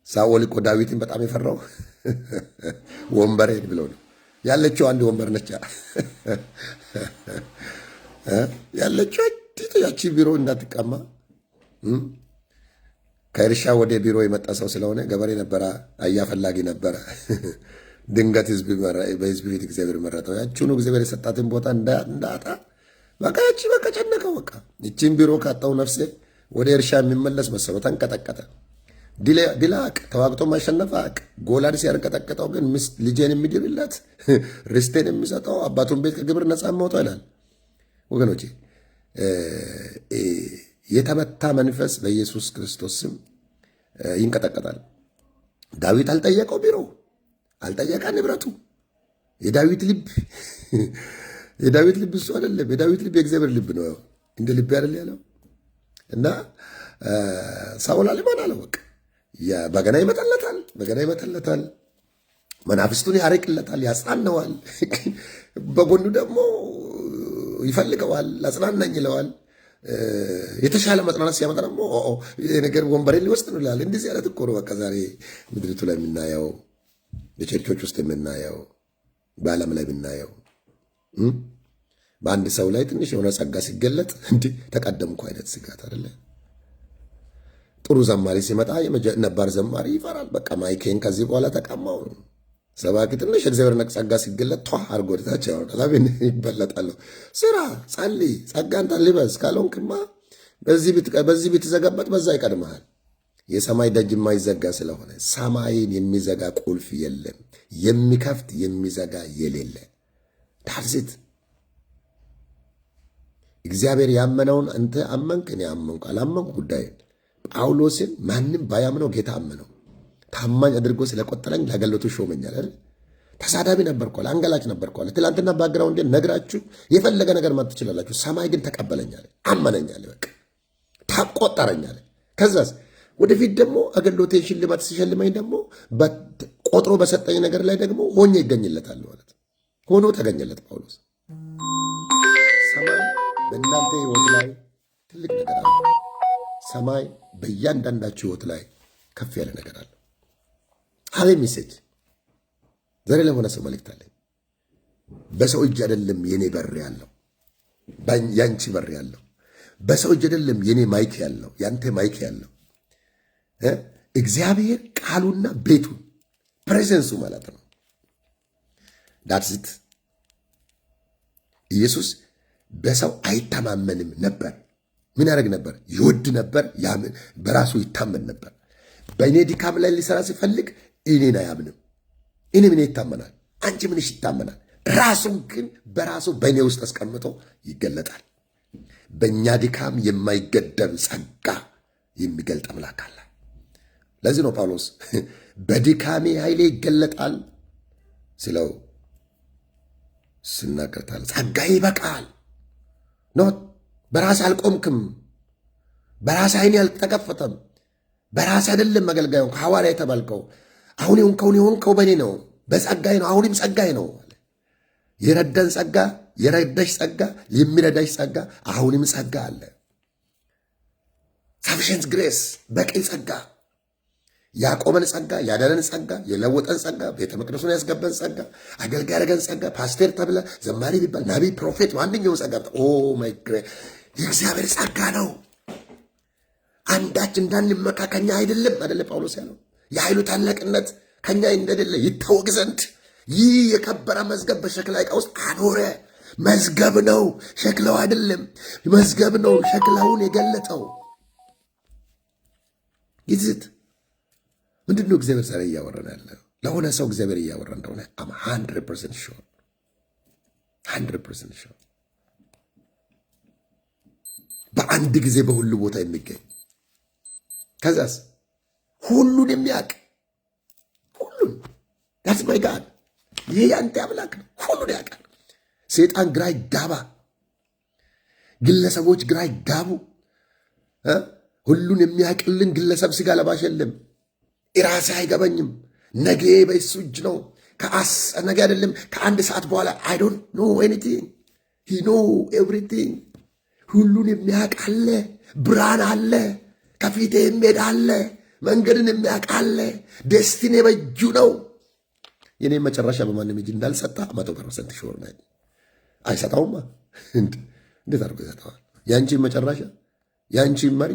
ሳኦል እኮ ዳዊትን በጣም የፈራው ወንበሬን ብሎ ነው። ያለችው አንድ ወንበር ነች ያለችው ያቺ ቢሮ እንዳትቀማ። ከእርሻ ወደ ቢሮ የመጣ ሰው ስለሆነ ገበሬ ነበረ፣ አያፈላጊ ነበረ። ድንገት በህዝብ ፊት እግዚአብሔር መረጠው። ያችኑ እግዚአብሔር የሰጣትን ቦታ እንዳጣ በቃ ጨነቀው። በቃ ይቺን ቢሮ ካጣው ነፍሴ ወደ እርሻ የሚመለስ መሰሎ ተንቀጠቀጠ። ድላቅ ተዋግቶ ማሸነፍ አቅ ጎላድ ሲያንቀጠቅጠው ግን ልጄን የሚድርለት ርስቴን የሚሰጠው አባቱን ቤት ከግብር ነፃ ማውጣው ይላል። ወገኖቼ የተመታ መንፈስ በኢየሱስ ክርስቶስ ስም ይንቀጠቀጣል። ዳዊት አልጠየቀው ቢሮ፣ አልጠየቃ ንብረቱ። የዳዊት ልብ እሱ አይደለም። የዳዊት ልብ የእግዚአብሔር ልብ ነው። እንደ ልብ አይደል ያለው እና ሳኦል አለማን አለው። በቃ በገና ይመጣለታል፣ መናፍስቱን ያርቅለታል፣ ያጽናነዋል። በጎኑ ደግሞ ይፈልገዋል፣ አጽናናኝ ይለዋል። የተሻለ መጽናናት ሲያመጣ ደግሞ ነገር ወንበሬን ሊወስድ ነው ይላል። እንደዚህ አይነት እኮ ነው በቃ ዛሬ ምድሪቱ ላይ የምናየው፣ በቸርቾች ውስጥ የምናየው፣ በዓለም ላይ የምናየው። በአንድ ሰው ላይ ትንሽ የሆነ ጸጋ ሲገለጥ እንዲህ ተቀደምኩ አይነት ስጋት አይደለ? ጥሩ ዘማሪ ሲመጣ ነባር ዘማሪ ይፈራል። በቃ ማይኬን ከዚህ በኋላ ተቀማው ነው። ሰባኪ ትንሽ እግዚአብሔር ጸጋ ሲገለጥ ቷ አድርጎ ወደታች ያወርዳል። አቤን ይበለጣለሁ። ስራ፣ ጸልይ፣ ጸጋን ልበስ። ካልሆንክማ በዚህ ብትዘጋበት በዛ ይቀድመሃል። የሰማይ ደጅ የማይዘጋ ስለሆነ ሰማይን የሚዘጋ ቁልፍ የለም፣ የሚከፍት የሚዘጋ የሌለ ታርሲት። እግዚአብሔር ያመነውን አንተ አመንክ፣ እኔ አመንኩ አላመንኩ ጉዳይ። ጳውሎስን ማንም ባያምነው ጌታ አመነው። ታማኝ አድርጎ ስለቆጠረኝ ለአገልግሎቱ ሾመኛል አይደል? ተሳዳቢ ነበርኳል፣ አንገላጭ ነበርኳል። ትላንትና ባግራውንድ ነግራችሁ የፈለገ ነገር ማለት ትችላላችሁ። ሰማይ ግን ተቀበለኛል፣ አመነኛል፣ በቃ ታቆጠረኛል። ከዛስ ወደፊት ደግሞ አገልግሎቴን ሽልማት ሲሸልመኝ ደግሞ ቆጥሮ በሰጠኝ ነገር ላይ ደግሞ ሆኜ ይገኝለታል ማለት ሆኖ ተገኘለት ጳውሎስ። ሰማይ በእናንተ ህይወት ላይ ትልቅ ነገር አለ። ሰማይ በእያንዳንዳችሁ ህይወት ላይ ከፍ ያለ ነገር አለ። ሀቤ ሚሴጅ ዛሬ ለሆነ ሰው መልእክት አለኝ። በሰው እጅ አይደለም የኔ በር ያለው፣ ያንቺ በር ያለው። በሰው እጅ አይደለም የኔ ማይክ ያለው፣ ያንተ ማይክ ያለው። እግዚአብሔር ቃሉና ቤቱ ፕሬዘንሱ ማለት ነው። ዳትስት ኢየሱስ በሰው አይተማመንም ነበር። ምን ያደርግ ነበር? ይወድ ነበር፣ በራሱ ይታመን ነበር። በእኔ ድካም ላይ ሊሰራ ሲፈልግ እኔን አያምንም። እኔ ምን ይታመናል? አንቺ ምንሽ ይታመናል? ራሱን ግን በራሱ በእኔ ውስጥ አስቀምጦ ይገለጣል። በእኛ ድካም የማይገደብ ጸጋ የሚገልጥ አምላክ አለ። ለዚህ ነው ጳውሎስ በድካሜ ኃይሌ ይገለጣል ስለው ስናገርታል። ጸጋዬ ይበቃል። ኖት በራስ አልቆምክም። በራስ አይኔ አልተከፈተም። በራስ አይደለም መገልጋዩ ሐዋርያ የተባልከው። አሁን የሆንከው በእኔ ነው፣ በጸጋዬ ነው። አሁንም ጸጋዬ ነው። የረዳን ጸጋ፣ የረዳሽ ጸጋ፣ የሚረዳሽ ጸጋ፣ አሁንም ጸጋ አለ። ሳፊሽንት ግሬስ፣ በቂ ጸጋ፣ ያቆመን ጸጋ፣ ያዳነን ጸጋ፣ የለወጠን ጸጋ፣ ቤተ መቅደሱን ያስገባን ጸጋ፣ አገልጋይ ያደረገን ጸጋ፣ ፓስተር ተብለ ዘማሪ ቢባል ነቢይ፣ ፕሮፌት፣ ማንኛውም ጸጋ ኦ ማይ ግሬስ የእግዚአብሔር ጸጋ ነው። አንዳች እንዳንመካ ከኛ አይደለም አይደለ ጳውሎስ ያለው የኃይሉ ታላቅነት ከኛ እንደሌለ ይታወቅ ዘንድ ይህ የከበረ መዝገብ በሸክላ ዕቃ ውስጥ አኖረ። መዝገብ ነው፣ ሸክላው አይደለም። መዝገብ ነው ሸክላውን የገለጠው። ይዝት ምንድን ነው እግዚአብሔር ዛሬ እያወራን ያለ? ለሆነ ሰው እግዚአብሔር እያወራ እንደሆነ አም 100% ሹር 100% ሹር። በአንድ ጊዜ በሁሉ ቦታ የሚገኝ ከዛስ ሁሉን የሚያውቅ ሁሉን ዳስ ማይ ጋድ ይሄ ያንተ አምላክ ነው። ሁሉን ያውቃል። ሰይጣን ግራ ይጋባ፣ ግለሰቦች ግራ ይጋቡ። ሁሉን የሚያውቅልን ግለሰብ ስጋ ለባሽ የለም። ራሴ አይገባኝም፣ ነገ በእሱ እጅ ነው። ነገ አይደለም ከአንድ ሰዓት በኋላ አይ ዶንት ኖ ኤኒቲንግ ሂ ኖ ኤቭሪቲንግ። ሁሉን የሚያውቅ አለ፣ ብርሃን አለ፣ ከፊቴ የሚሄድ አለ፣ መንገድን የሚያውቅ አለ። ደስቲኔ በእጁ ነው። የኔ መጨረሻ በማንም እጅ እንዳልሰጣ 100% ሹር ነኝ። አይሰጣውማ። እንዴት አድርጎ ይሰጠዋል? ያንቺን መጨረሻ ያንቺን መሪ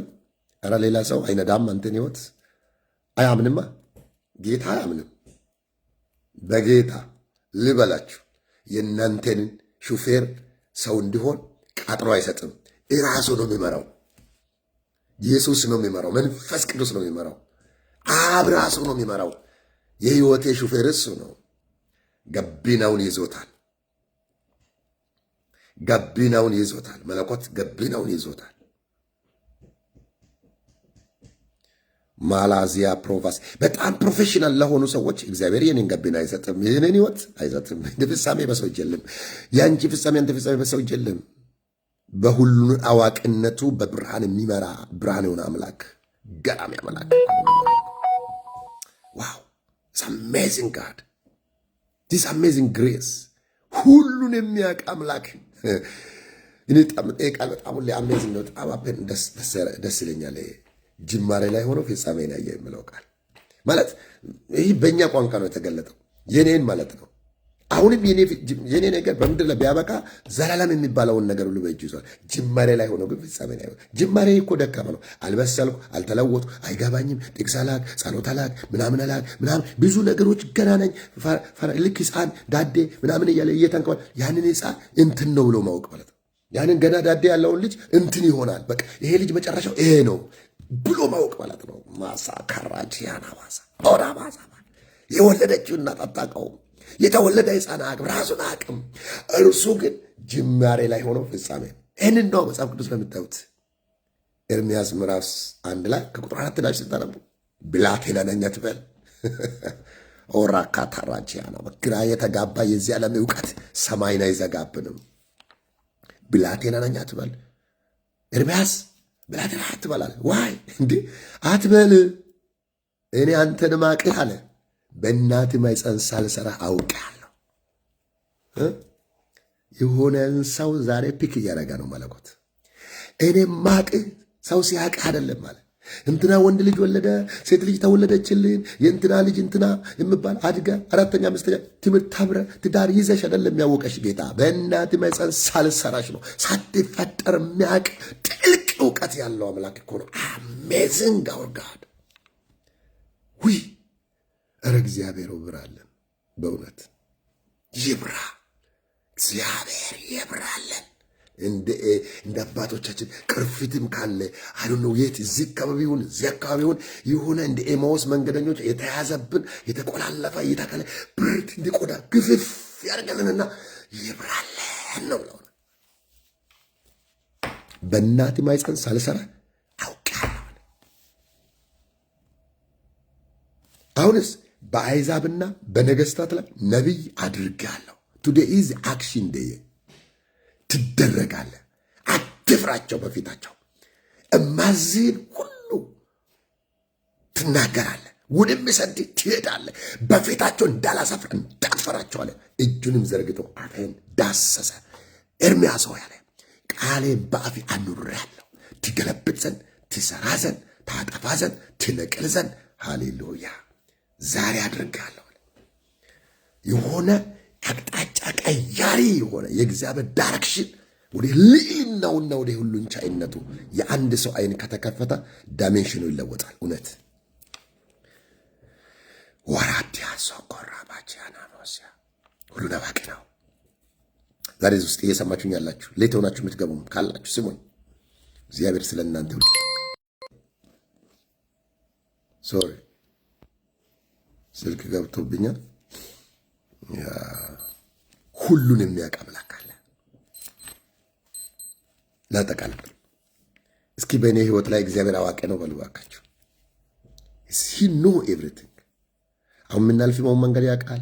ኧረ ሌላ ሰው አይነዳም። አንተን ህይወት አያምንማ። ጌታ አያምንም። በጌታ ልበላችሁ የእናንተን ሹፌር ሰው እንዲሆን ቀጥሮ አይሰጥም። እራሱ ነው የሚመራው። ኢየሱስ ነው የሚመራው። መንፈስ ቅዱስ ነው የሚመራው። አብ ራሱ ነው የሚመራው። የህይወቴ ሹፌር እሱ ነው። ገቢናውን ይዞታል። ገቢናውን ይዞታል። መለኮት ገቢናውን ይዞታል። ማላዚያ ፕሮቫስ በጣም ፕሮፌሽናል ለሆኑ ሰዎች እግዚአብሔር የኔን ገቢና አይሰጥም፣ የኔን ህይወት አይሰጥም። እንደ ፍጻሜ በሰው እጅ የለም። የአንቺ ፍጻሜ አንተ ፍጻሜ በሰው እጅ የለም። በሁሉን አዋቂነቱ በብርሃን የሚመራ ብርሃን የሆነ አምላክ፣ ገራሚ አምላክ። ዋው አሜዚንግ ጋድ ዲስ አሜዚንግ ግሬስ። ሁሉን የሚያውቅ አምላክ። እኔ ቃል በጣም ሁሌ አሜዚንግ ነው። በጣም ደስ ይለኛል። ጅማሬ ላይ ሆኖ ፍጻሜ ላይ የምለው ቃል ማለት ይህ በእኛ ቋንቋ ነው የተገለጠው፣ የኔን ማለት ነው። አሁንም የኔ ነገር በምድር ላይ ቢያበቃ ዘላለም የሚባለውን ነገር ሁሉ በእጁ ይዟል። ጅማሬ ላይ ሆኖ ግን ፍጻሜ ላይ ጅማሬ እኮ ደካማ ነው። አልበሰልኩ፣ አልተለወጡ፣ አይገባኝም፣ ጥቅስ አላክ፣ ጸሎት አላክ፣ ምናምን አላክ፣ ምናምን ብዙ ነገሮች ገና ነኝ። ልክ ሕፃን ዳዴ ምናምን እያለ እየተንከባል ያንን ሕፃን እንትን ነው ብሎ ማወቅ ማለት ነው። ያንን ገና ዳዴ ያለውን ልጅ እንትን ይሆናል። በቃ ይሄ ልጅ መጨረሻው ይሄ ነው ብሎ ማወቅ ማለት ነው። ማሳ ካራጂያና ማሳ ኦራ ማሳ የወለደችው እናት አታውቀውም። የተወለደ ሕፃን አቅም ራሱን አቅም እርሱ ግን ጅማሬ ላይ ሆኖ ፍጻሜ። ይህንን ነው መጽሐፍ ቅዱስ ለምታዩት ኤርምያስ ምዕራፍ 1 ላይ ከቁጥር 4 ላይ ስታነቡ ብላቴና ነኝ አትበል። ኦራ ካታራጂያና ግራ የተጋባ የዚህ ዓለም እውቀት ሰማይን አይዘጋብንም። ብላቴና ነኝ አትበል ኤርምያስ ብላቴና አትበላል። ዋይ እንዴ አትበል፣ እኔ አንተን ማቅህ አለ። በእናት ማኅፀን ሳልሰራህ አውቄሃለሁ። የሆነን ሰው ዛሬ ፒክ እያደረገ ነው መለኮት። እኔ ማቅህ ሰው ሲያቅህ አይደለም ማለት እንትና ወንድ ልጅ ወለደ፣ ሴት ልጅ ተወለደችልን፣ የእንትና ልጅ እንትና የምባል አድገ 4ኛ 5ኛ ትምህርት ተምረ ትዳር ይዘሽ አይደለም የሚያወቀሽ ጌታ። በእናት ማኅፀን ሳልሰራሽ ነው። ሳትፈጠር የሚያቅ ጥልቅ እውቀት ያለው አምላክ እኮ ነው። አሜዚንግ አወር ጋድ ውይ ኧረ እግዚአብሔር ብራለን፣ በእውነት ይብራ፣ እግዚአብሔር ይብራለን። እንደ አባቶቻችን ቅርፊትም ካለ አይዶን ነው የት እዚህ አካባቢ ይሁን እዚህ አካባቢ ይሁን የሆነ እንደ ኤማውስ መንገደኞች የተያዘብን የተቆላለፈ እይታካለ ብርት እንዲቆዳ ግፍፍ ያርገልንና ይብራለን ነው ብለው በእናት ማይፀን ሳልሰራ አውቃለሁ። አሁንስ በአሕዛብና በነገስታት ላይ ነቢይ አድርጋለሁ። ቱዴይ ኢዝ አክሽን ዴይ። ትደረጋለህ። አትፍራቸው። በፊታቸው እማዝህን ሁሉ ትናገራለህ። ወደሚሰድ ትሄዳለህ። በፊታቸው እንዳላሳፍር እንዳትፈራቸዋለህ። እጁንም ዘርግቶ አፍህን ዳሰሰ። ኤርምያስ ሆይ አለ ቃሌን በአፌ አኑሬአለሁ፣ ትገለብጥ ዘንድ ትሰራ ዘንድ ታጠፋ ዘንድ ትነቅል ዘንድ። ሃሌሉያ ዛሬ አድርጋለሁ። የሆነ አቅጣጫ ቀያሪ የሆነ የእግዚአብሔር ዳይሬክሽን ወደ ልዕልናውና ወደ ሁሉን ቻይነቱ የአንድ ሰው አይን ከተከፈተ ዳይሜንሽኑ ይለወጣል። እውነት ወራዲያ ሶኮራ ባቻና ሞሲያ ሁሉ ነባቂ ነው። ዛሬ ውስጥ እየሰማችሁኝ ያላችሁ ሌት ሆናችሁ የምትገቡም ካላችሁ ስሙኝ። እግዚአብሔር ስለ እናንተ ሶሪ ስልክ ገብቶብኛል። ሁሉን የሚያውቅ አምላክ አለ። ላጠቃልል እስኪ በእኔ ህይወት ላይ እግዚአብሔር አዋቂ ነው በሉ እባካችሁ። he know everything። አሁን የምናልፈውን መንገድ ያውቃል።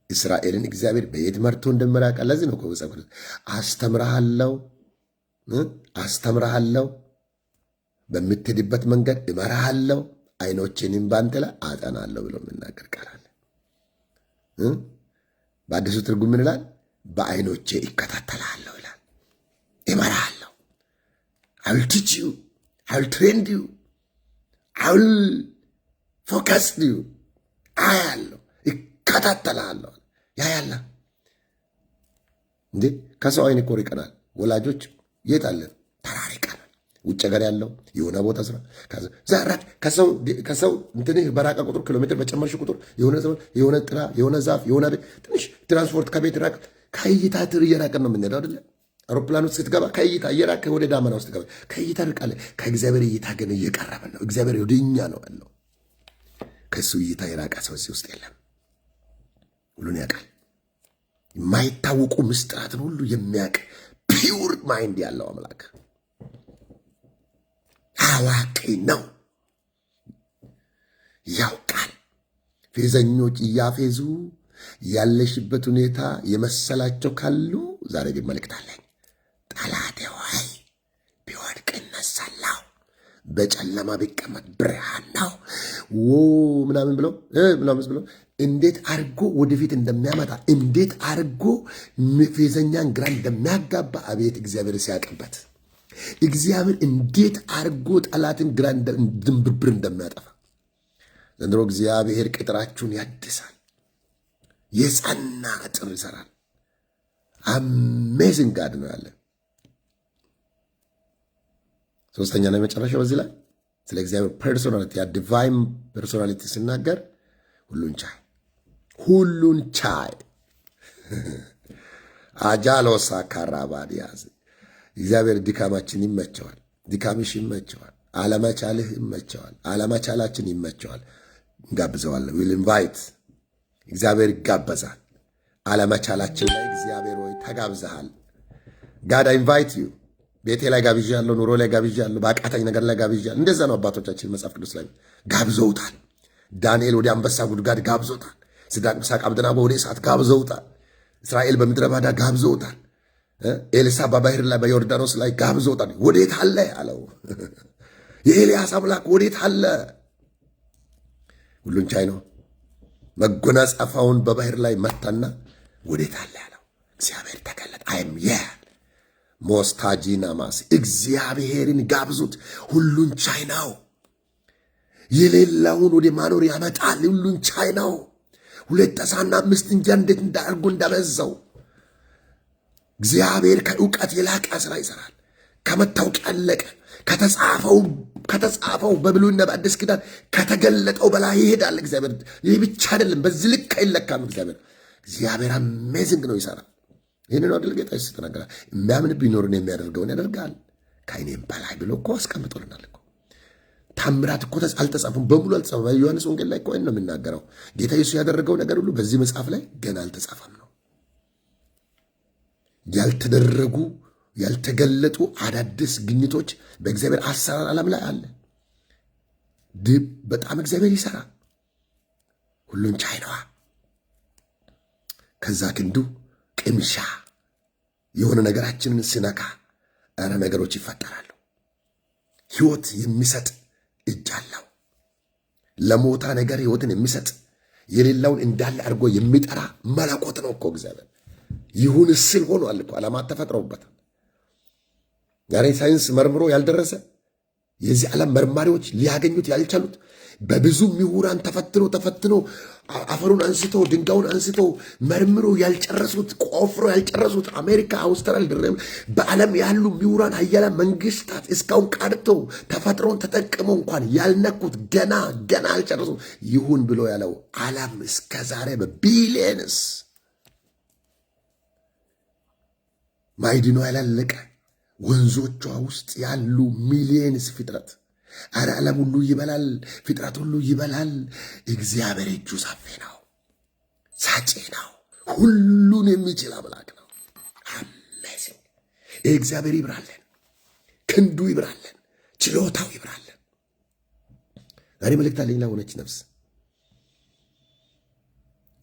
እስራኤልን እግዚአብሔር በየት መርቶ እንደመራቃል። ለዚህ ነው ከወጻፍ አስተምራለሁ፣ በምትሄድበት መንገድ እመራሃለሁ፣ አይኖቼንም ባንተ ላይ አጠናለሁ ብሎ የምናገር ቃል አለ። በአዲሱ ትርጉም ምን በአይኖቼ ይከታተላለሁ ይላል። እመራሃለሁ። I will teach you, I will train you, I will focus you። አያለሁ፣ ይከታተላለሁ። ያያላ እንዴ ከሰው አይን እኮ ይቀናል። ወላጆች የት አለን? ተራርቀናል። ውጭ ሀገር ያለው የሆነ ቦታ ስራ ከሰው እንትን በራቀ ቁጥር ኪሎ ሜትር በጨመርሽ ቁጥር የሆነ ጥራ የሆነ ዛፍ የሆነ ትንሽ ትራንስፖርት ከቤት ራቅ ከእይታ እየራቅን ነው የምንሄደው አይደለ? አውሮፕላን ውስጥ ስትገባ ከእይታ እየራቅ ወደ ዳመና ውስጥ ገባ ከእይታ ርቃለ። ከእግዚአብሔር እይታ ግን እየቀረበን ነው። እግዚአብሔር ወደኛ ነው ያለው። ከሱ እይታ የራቀ ሰው እዚህ ውስጥ የለም። ሁሉን ያውቃል። የማይታወቁ ምስጢራትን ሁሉ የሚያውቅ ፒውር ማይንድ ያለው አምላክ አዋቂ ነው። ያውቃል። ፌዘኞች እያፌዙ ያለሽበት ሁኔታ የመሰላቸው ካሉ ዛሬ ግን መልእክት አለኝ። ጠላቴ ሆይ ቢወድቅ እነሳለሁ፣ በጨለማ ቢቀመጥ ብርሃን ነው ምናምን ብሎ እንዴት አርጎ ወደፊት እንደሚያመጣ እንዴት አርጎ ፌዘኛን ግራ እንደሚያጋባ አቤት እግዚአብሔር ሲያቅበት እግዚአብሔር እንዴት አርጎ ጠላትን ግራ ድንብርብር እንደሚያጠፋ ዘንድሮ እግዚአብሔር ቅጥራችሁን ያድሳል። የጸና ቅጥር ይሰራል። አሜዚንግ ጋድ ነው ያለ። ሶስተኛ ነው የመጨረሻው በዚህ ላይ ስለ እግዚአብሔር ፐርሶናሊቲ ያ ዲቫይን ፐርሶናሊቲ ሲናገር ሁሉን ቻይ አጃሎሳ ካራባዲያዝ እግዚአብሔር ድካማችን ይመቸዋል። ድካምሽ ይመቸዋል። አለመቻልህ ይመቸዋል። አለመቻላችን ይመቸዋል። እንጋብዘዋለን። ዊል ኢንቫይት እግዚአብሔር ይጋበዛል። አለመቻላችን ላይ እግዚአብሔር ሆይ ተጋብዘሃል። ጋድ ኢንቫይት ዩ። ቤቴ ላይ ጋብዣለሁ፣ ኑሮ ላይ ጋብዣለሁ፣ በአቃታኝ ነገር ላይ ጋብዣለሁ። እንደዛ ነው አባቶቻችን መጽሐፍ ቅዱስ ላይ ጋብዘውታል። ዳንኤል ወደ አንበሳ ጉድጓድ ጋብዞታል። ሲድራቅ ሚሳቅ አብደናጎ ወደ እሳት ጋብዘውታል። እስራኤል በምድረ ባዳ ጋብዘውታል። ኤልሳ በባህር ላይ በዮርዳኖስ ላይ ጋብዘውታል። ወዴት አለ አለው። የኤልያስ አምላክ ወዴት አለ? ሁሉን ቻይ ነው። መጎናጸፋውን በባህር ላይ መታና ወዴት አለ ያለው እግዚአብሔር ተገለጠ። አይም ሞስታጂና ማስ እግዚአብሔርን ጋብዙት። ሁሉን ቻይ ነው። የሌላውን ወደ ማኖር ያመጣል። ሁሉን ቻይ ነው። 2 ዓሣና 5 እንጀራ እንዴት እንዳርጎ እንዳበዛው እግዚአብሔር ከእውቀት የላቀ ስራ ይሰራል። ከመታወቅ ያለቀ ከተጻፈው በብሉይና በአዲስ ኪዳን ከተገለጠው በላይ ይሄዳል እግዚአብሔር። ይህ ብቻ አይደለም፣ በዚህ ልክ አይለካም እግዚአብሔር አሜዚንግ ነው፣ ይሰራል። ይህንን አድል ጌታ ስትነገራል የሚያምን ቢኖርን የሚያደርገውን ያደርጋል ከእኔም በላይ ብሎ እኮ አስቀምጦልናል እኮ። ታምራት እኮ አልተጻፉም፣ በሙሉ አልተጻፉም። በዮሐንስ ወንጌል ላይ እኮ ነው የሚናገረው። ጌታ ኢየሱስ ያደረገው ነገር ሁሉ በዚህ መጽሐፍ ላይ ገና አልተጻፈም ነው። ያልተደረጉ ያልተገለጡ አዳዲስ ግኝቶች በእግዚአብሔር አሰራር ዓለም ላይ አለ። በጣም እግዚአብሔር ይሰራል። ሁሉን ቻይ ነዋ። ከዛ ክንዱ ቅምሻ የሆነ ነገራችንን ስነካ ኧረ ነገሮች ይፈጠራሉ። ሕይወት የሚሰጥ እጅ አለው። ለሞታ ነገር ሕይወትን የሚሰጥ የሌላውን እንዳለ አድርጎ የሚጠራ መለኮት ነው እኮ እግዚአብሔር። ይሁን ስል ሆኗል እኮ። ዓለማት ተፈጥረውበታል። ዛሬ ሳይንስ መርምሮ ያልደረሰ የዚህ ዓለም መርማሪዎች ሊያገኙት ያልቻሉት በብዙ ምሁራን ተፈትኖ አፈሩን አንስቶ ድንጋዩን አንስቶ መርምሮ ያልጨረሱት ቆፍሮ ያልጨረሱት አሜሪካ፣ አውስትራሊያ በዓለም ያሉ ምሁራን ኃያላን መንግስታት እስካሁን ቀርተው ተፈጥሮን ተጠቅመው እንኳን ያልነኩት ገና አልጨረሱ። ይሁን ብሎ ያለው ዓለም እስከ ዛሬ በቢሊየንስ ማዕድኗ ያላለቀ ወንዞቿ ውስጥ ያሉ ሚሊየንስ ፍጥረት፣ አረ ዓለም ሁሉ ይበላል፣ ፍጥረት ሁሉ ይበላል። እግዚአብሔር እጁ ሰፊ ነው፣ ሳጪ ነው፣ ሁሉን የሚችል አምላክ ነው። አሜዚንግ። እግዚአብሔር ይብራለን፣ ክንዱ ይብራለን፣ ችሎታው ይብራለን። ዛሬ መልእክት አለኝ ለሆነች ነፍስ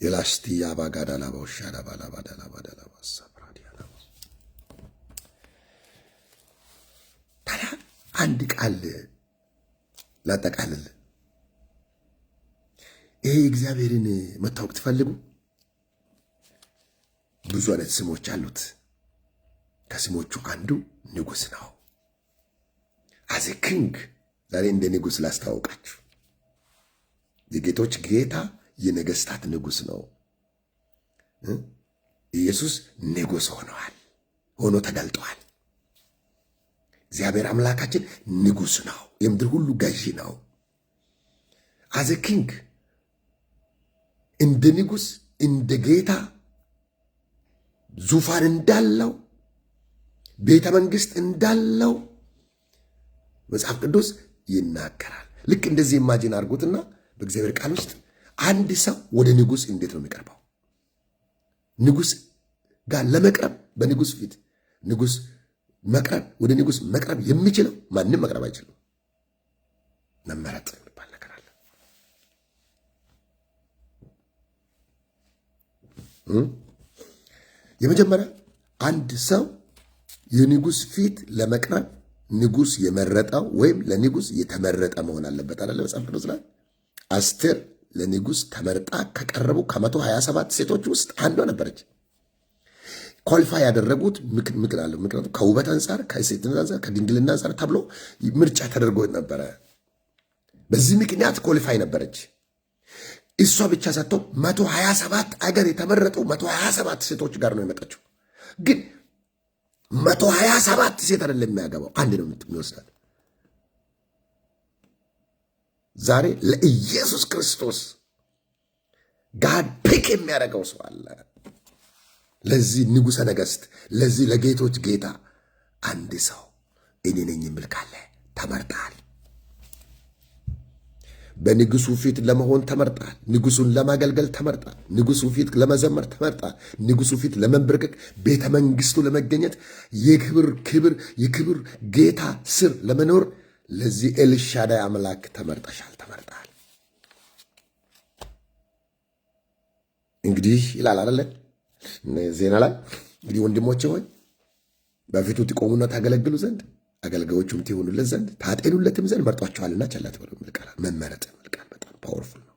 የላስቲ ያባጋዳላ ባውሻዳ ባላባዳላ ባዳላ ባሳብራዲያና ታዲያ አንድ ቃል ላጠቃልል። ይሄ እግዚአብሔርን መታወቅ ትፈልጉ? ብዙ አይነት ስሞች አሉት። ከስሞቹ አንዱ ንጉሥ ነው። አዘ ኪንግ ዛሬ እንደ ንጉሥ ላስተዋውቃችሁ። የጌቶች ጌታ የነገስታት ንጉሥ ነው። ኢየሱስ ንጉሥ ሆኖ ተገልጠዋል። እግዚአብሔር አምላካችን ንጉሥ ነው። የምድር ሁሉ ገዢ ነው። አዘ ኪንግ እንደ ንጉሥ እንደ ጌታ ዙፋን እንዳለው ቤተ መንግሥት እንዳለው መጽሐፍ ቅዱስ ይናገራል። ልክ እንደዚህ ኢማጂን አድርጉትና በእግዚአብሔር ቃል ውስጥ አንድ ሰው ወደ ንጉሥ እንዴት ነው የሚቀርበው? ንጉሥ ጋር ለመቅረብ በንጉሥ ፊት ንጉሥ መቅረብ ወደ ንጉሥ መቅረብ የሚችለው ማንም መቅረብ አይችልም። መመረጥ የሚባል ነገር አለ። የመጀመሪያ አንድ ሰው የንጉሥ ፊት ለመቅረብ ንጉሥ የመረጠው ወይም ለንጉሥ የተመረጠ መሆን አለበት አይደለ? መጽሐፍ ቅዱስ ላይ አስቴር ለንጉሥ ተመርጣ ከቀረቡ ከ127 ሴቶች ውስጥ አንዷ ነበረች። ኳሊፋ ያደረጉት ምክንያቱም ከውበት አንጻር፣ ከሴትነት አንጻር፣ ከድንግልና አንጻር ተብሎ ምርጫ ተደርጎ ነበረ። በዚህ ምክንያት ኳሊፋይ ነበረች። እሷ ብቻ ሰጥተው 127 አገር የተመረጡ 127 ሴቶች ጋር ነው የመጣችው። ግን 127 ሴት አይደለም የሚያገባው፣ አንድ ነው የሚወስዳት። ዛሬ ለኢየሱስ ክርስቶስ ጋድ ፒክ የሚያደርገው ሰው አለ። ለዚህ ንጉሠ ነገሥት፣ ለዚህ ለጌቶች ጌታ አንድ ሰው እኔ ነኝ የሚል ካለ ተመርጣል። በንጉሱ ፊት ለመሆን ተመርጣል። ንጉሱን ለማገልገል ተመርጣል። ንጉሱ ፊት ለመዘመር ተመርጣል። ንጉሱ ፊት ለመንበርከክ፣ ቤተ መንግስቱ ለመገኘት፣ የክብር ጌታ ስር ለመኖር ለዚህ ኤልሻዳይ አምላክ ተመርጠሻል፣ ተመርጣል። እንግዲህ ይላል አይደለ ዜና ላይ እንግዲህ ወንድሞቼ ሆይ በፊቱ ትቆሙና ታገለግሉ ዘንድ አገልጋዮቹም ትሆኑለት ዘንድ ታጤኑለትም ዘንድ መርጧቸዋልና ቸል አትበሉ። መመረጥ መልቃል በጣም ፓወርፉል ነው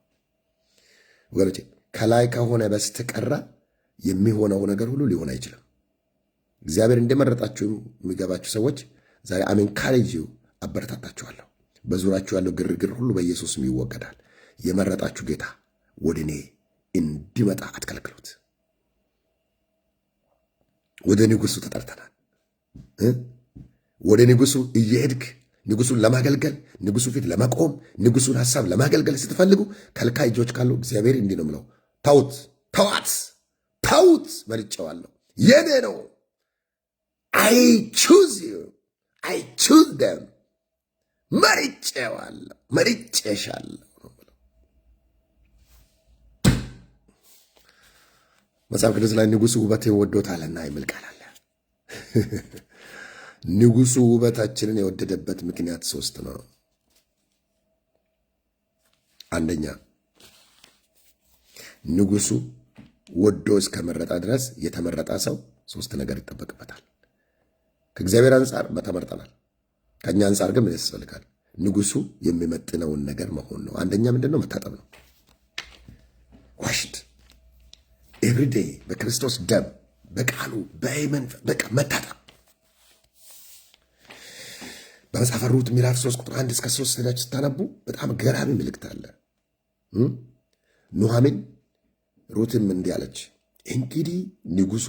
ወገኖቼ። ከላይ ከሆነ በስተቀር የሚሆነው ነገር ሁሉ ሊሆን አይችልም። እግዚአብሔር እንደመረጣችሁ የሚገባችሁ ሰዎች ዛሬ አሜን ካሬጅ አበረታታችኋለሁ። በዙሪያችሁ ያለው ግርግር ሁሉ በኢየሱስም ይወገዳል። የመረጣችሁ ጌታ ወደ እኔ እንዲመጣ አትከልክሉት። ወደ ንጉሱ ተጠርተናል። ወደ ንጉሱ እየሄድክ ንጉሱን ለማገልገል ንጉሱ ፊት ለመቆም ንጉሱን ሐሳብ ለማገልገል ስትፈልጉ ከልካይ እጆች ካሉ እግዚአብሔር እንዲህ ነው የምለው፣ ተውት፣ ተዋት፣ ተውት፣ መርጬዋለሁ፣ የኔ ነው። አይ ቹዝ ዩ አይ ቹዝ ደም፣ መርጬዋለሁ፣ መርጬሻለሁ። መጽሐፍ ቅዱስ ላይ ንጉሱ ውበቴን ወዶታልና የሚል ቃል አለ። ንጉሱ ውበታችንን የወደደበት ምክንያት 3 ነው። አንደኛ ንጉሱ ወዶ እስከመረጣ ድረስ የተመረጠ ሰው 3 ነገር ይጠበቅበታል። ከእግዚአብሔር አንጻር ተመርጠናል። ከእኛ አንጻር ግን ምን ያስፈልጋል? ንጉሱ የሚመጥነውን ነገር መሆን ነው። አንደኛ ምንድን ነው? መታጠብ ነው። ዋሽድ ኤቭሪዴይ በክርስቶስ ደም በቃሉ በመንፈስ በቃ መታጠብ። በመጽሐፈ ሩት ምዕራፍ 3 ቁጥር 1 እስከ 3 ሄዳችሁ ስታነቡ በጣም ገራሚ ምልክት አለ። ኑኃሚን ሩትም እንዲህ አለች፣ እንግዲህ ንጉሱ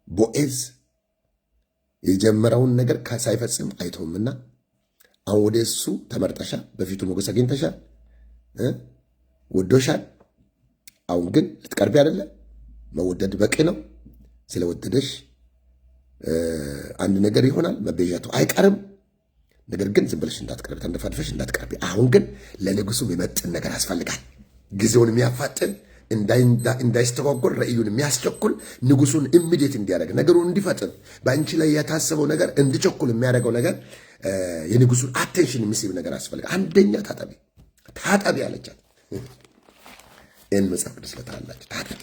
ቦዔዝ የጀመረውን ነገር ሳይፈጽም አይተውምና አሁን ወደ እሱ ተመርጠሻል፣ በፊቱ ሞገስ አግኝተሻል፣ ወዶሻል። አሁን ግን ልትቀርቢ አይደለ? መወደድ በቂ ነው። ስለወደደሽ አንድ ነገር ይሆናል፣ መቤዣቱ አይቀርም። ነገር ግን ዝም ብለሽ እንዳትቀርቢ፣ ተንደፋድፈሽ እንዳትቀርቢ። አሁን ግን ለንጉሱ የሚመጥን ነገር ያስፈልጋል። ጊዜውን የሚያፋጥን እንዳይስተጓጎል፣ ራእዩን የሚያስቸኩል፣ ንጉሱን ኢሚዲየት እንዲያደርግ፣ ነገሩን እንዲፈጥን፣ በአንቺ ላይ የታሰበው ነገር እንዲቸኩል የሚያደርገው ነገር፣ የንጉሱን አቴንሽን የሚስብ ነገር ያስፈልጋል። አንደኛ ታጠቢ፣ ታጠቢ አለቻት። ይህን መጽሐፍ ቅዱስ ለታላችሁ ታጠቢ፣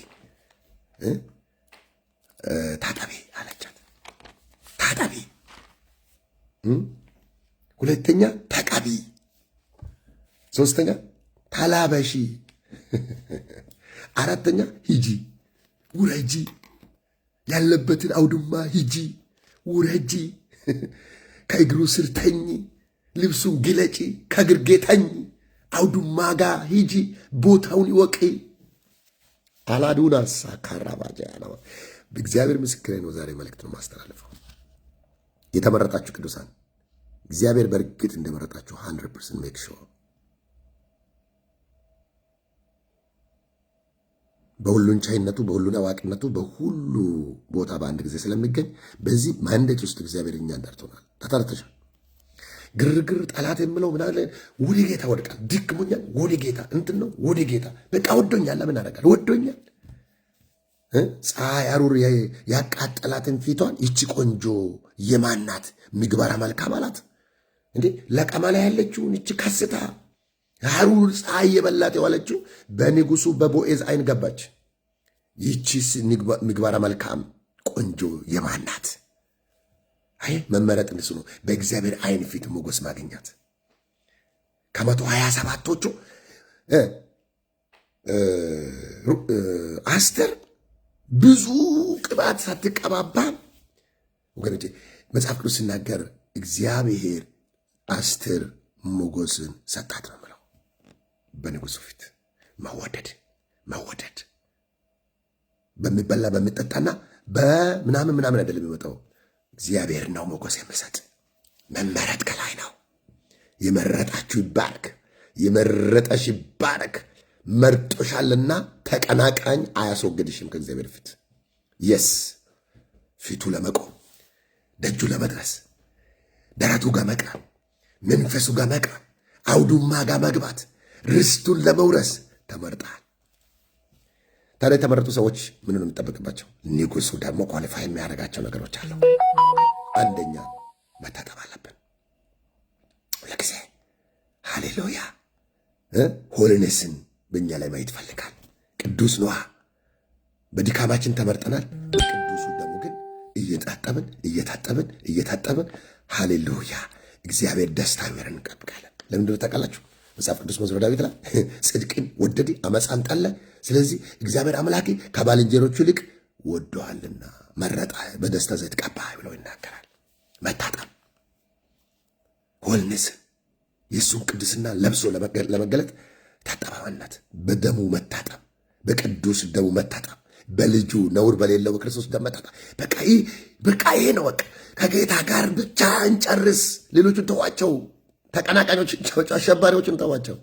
ታጠቢ አለቻት። ታጠቢ። ሁለተኛ ተቀቢ። ሶስተኛ ተላበሺ። አራተኛ ሂጂ፣ ውረጂ፣ ያለበትን አውድማ ሂጂ፣ ውረጂ፣ ከእግሩ ስር ተኝ፣ ልብሱን ግለጪ፣ ከግርጌ ተኝ፣ አውድማ ጋር ሂጂ፣ ቦታውን ይወቂ። አላዱናሳ ካራባጃ ነው። እግዚአብሔር ምስክሬ ነው። ዛሬ መልእክት ነው ማስተላለፈው። የተመረጣችሁ ቅዱሳን እግዚአብሔር በእርግጥ እንደመረጣችሁ 100% ሜክ ሹር። በሁሉን ቻይነቱ፣ በሁሉን አዋቂነቱ፣ በሁሉ ቦታ በአንድ ጊዜ ስለሚገኝ በዚህ ማንዴት ውስጥ እግዚአብሔር እኛ እንዳርቶናል። ተጠርተሻል። ግርግር ጠላት የምለው ምናለ ወደ ጌታ ወድቃል። ድክሞኛል፣ ወደ ጌታ እንትን ነው፣ ወደ ጌታ በቃ ወዶኛል። ለምን አደርጋል? ወዶኛል። ፀሐይ አሩር ያቃጠላትን ፊቷን ይቺ ቆንጆ የማናት ምግባራ መልካም አላት እንዴ? ለቀማ ላይ ያለችውን ይቺ ከስታ አሩር ፀሐይ የበላት የዋለችው በንጉሱ በቦዔዝ አይን ገባች። ይቺስ ምግባራ መልካም ቆንጆ የማናት? አይ መመረጥ እንስ ነው። በእግዚአብሔር አይን ፊት ሞገስ ማግኘት። ከ127ቶቹ አስቴር ብዙ ቅባት ሳትቀባባ ወገኖቼ፣ መጽሐፍ ቅዱስ ሲናገር እግዚአብሔር አስቴር ሞገስን ሰጣት ነው የምለው። በንጉሱ ፊት መወደድ መወደድ በሚበላ በሚጠጣና በምናምን ምናምን አይደለም የሚመጣው። እግዚአብሔር ነው ሞገስ የሚሰጥ። መመረጥ ከላይ ነው። የመረጣችሁ ይባረክ፣ የመረጠሽ ይባረክ። መርጦሻልና ተቀናቃኝ አያስወግድሽም ከእግዚአብሔር ፊት። የስ ፊቱ ለመቆም ደጁ ለመድረስ ደረቱ ጋር መቅረብ፣ መንፈሱ ጋር መቅረብ፣ አውዱማ ጋር መግባት፣ ርስቱን ለመውረስ ተመርጣል። ታዲያ የተመረጡ ሰዎች ምን ነው የሚጠበቅባቸው? ንጉሱ ደግሞ ኳሊፋይ የሚያደርጋቸው ነገሮች አሉ። አንደኛ መታጠብ አለብን ሁልጊዜ። ሃሌሉያ። ሆሊነስን በእኛ ላይ ማየት ይፈልጋል። ቅዱስ ነዋ። በድካማችን ተመርጠናል። ቅዱሱ ደግሞ ግን እየታጠብን እየታጠብን እየታጠብን ሃሌሉያ እግዚአብሔር ደስታ ይወረን እንጠብቃለን። ለምንድነው ታውቃላችሁ? መጽሐፍ ቅዱስ መዝሙረ ዳዊት ላይ ጽድቅን ወደደ አመፃን ጠላ፣ ስለዚህ እግዚአብሔር አምላኬ ከባልንጀሮቹ ይልቅ ወዶሃልና መረጠ፣ በደስታ ዘይት ቀባህ ብሎ ይናገራል። መታጠብ ሆልነስ የእሱን ቅድስና ለብሶ ለመገለጥ ታጠባዋናት። በደሙ መታጠብ፣ በቅዱስ ደሙ መታጠብ፣ በልጁ ነውር በሌለው በክርስቶስ ደም መታጠብ። በቃ ይሄ ነው። በቃ ከጌታ ጋር ብቻ እንጨርስ። ሌሎቹን ተዋቸው። ተቀናቃኞች፣ አሸባሪዎችን ተዋቸው።